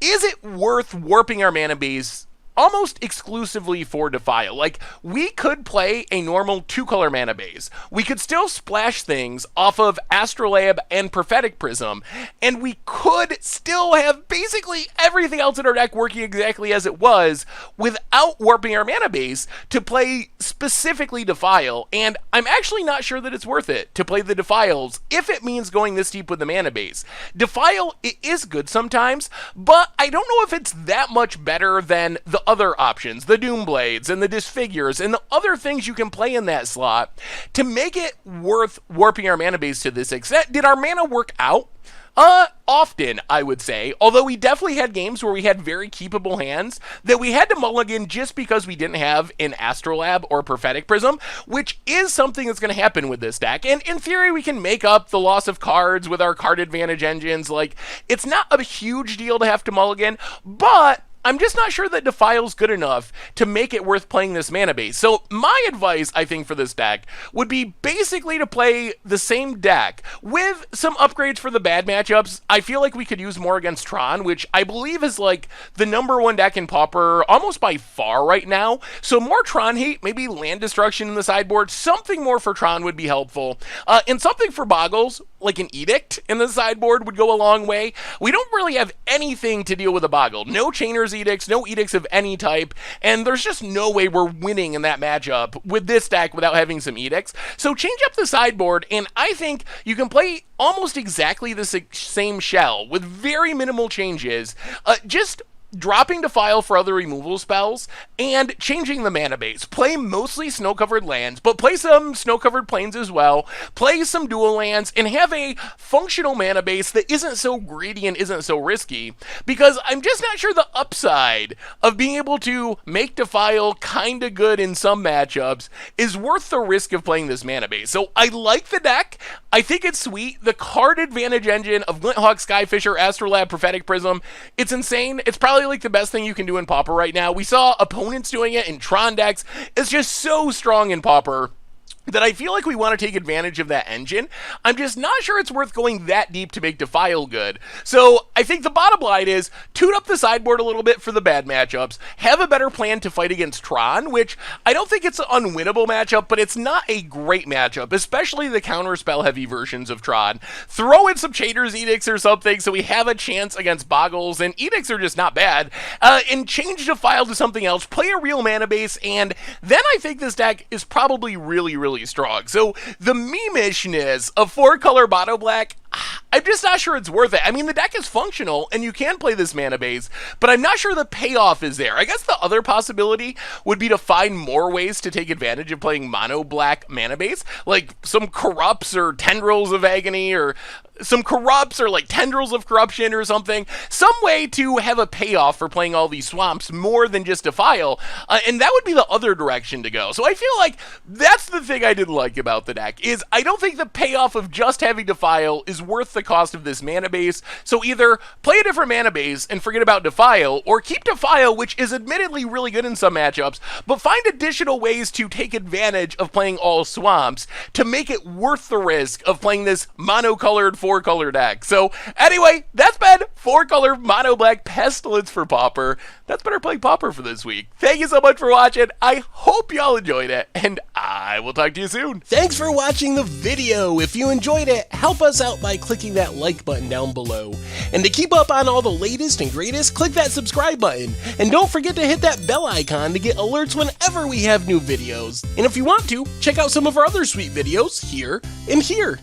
Speaker 1: it worth warping our mana base almost exclusively for Defile? Like, we could play a normal 2-color mana base. We could still splash things off of Astrolabe and Prophetic Prism, and we could still have basically everything else in our deck working exactly as it was without warping our mana base to play specifically Defile. And I'm actually not sure that it's worth it to play the Defiles if it means going this deep with the mana base. Defile, it is good sometimes, but I don't know if it's that much better than the other options, the Doomblades and the Disfigures and the other things you can play in that slot to make it worth warping our mana base to this extent. Did our mana work out? Often, I would say, although we definitely had games where we had very keepable hands that we had to mulligan just because we didn't have an Astrolabe or Prophetic Prism, which is something that's going to happen with this deck. And in theory, we can make up the loss of cards with our card advantage engines. Like, it's not a huge deal to have to mulligan, but I'm just not sure that Defile's good enough to make it worth playing this mana base. So my advice, I think, for this deck would be basically to play the same deck with some upgrades for the bad matchups. I feel like we could use more against Tron, which I believe is like the #1 deck in Pauper almost by far right now. So more Tron hate, maybe land destruction in the sideboard, something more for Tron would be helpful. And something for Boggles, like an Edict in the sideboard would go a long way. We don't really have anything to deal with a Boggle. No Chainer's Edicts, no Edicts of any type, and there's just no way we're winning in that matchup with this deck without having some Edicts. So change up the sideboard, and I think you can play almost exactly the same shell with very minimal changes. Just dropping Defile for other removal spells, and changing the mana base. Play mostly snow-covered lands, but play some snow-covered plains as well. Play some dual lands, and have a functional mana base that isn't so greedy and isn't so risky, because I'm just not sure the upside of being able to make Defile kinda good in some matchups is worth the risk of playing this mana base. So I like the deck. I think it's sweet. The card advantage engine of Glinthawk, Skyfisher, Astrolabe, Prophetic Prism, it's insane. It's probably like the best thing you can do in Pauper right now. We saw opponents doing it in Tron decks. It's just so strong in Pauper that I feel like we want to take advantage of that engine. I'm just not sure it's worth going that deep to make Defile good. So I think the bottom line is tune up the sideboard a little bit for the bad matchups, have a better plan to fight against Tron, which I don't think it's an unwinnable matchup, but it's not a great matchup, especially the counter spell heavy versions of Tron. Throw in some Chainer's Edicts or something so we have a chance against Boggles, and Edicts are just not bad, and change Defile to something else, play a real mana base, and then I think this deck is probably really strong. So the meme-ishness of 4-color mono black, I'm just not sure it's worth it. I mean, the deck is functional, and you can play this mana base, but I'm not sure the payoff is there. I guess the other possibility would be to find more ways to take advantage of playing mono black mana base, like some Corrupts or Tendrils of Agony, or some Corrupts or like Tendrils of Corruption or something. Some way to have a payoff for playing all these swamps more than just Defile, and that would be the other direction to go. So I feel like that's the thing I didn't like about the deck, is I don't think the payoff of just having Defile is worth the cost of this mana base. So either play a different mana base and forget about Defile, or keep Defile, which is admittedly really good in some matchups, but find additional ways to take advantage of playing all swamps to make it worth the risk of playing this mono-colored 4-color deck. So anyway, that's been 4-color mono black Pestilence for Pauper. That's Better Play Pauper for this week. Thank you so much for watching. I hope y'all enjoyed it, and I will talk to you soon.
Speaker 2: Thanks for watching the video. If you enjoyed it, help us out by clicking that like button down below. And to keep up on all the latest and greatest, click that subscribe button. And don't forget to hit that bell icon to get alerts whenever we have new videos. And if you want to, check out some of our other sweet videos here and here.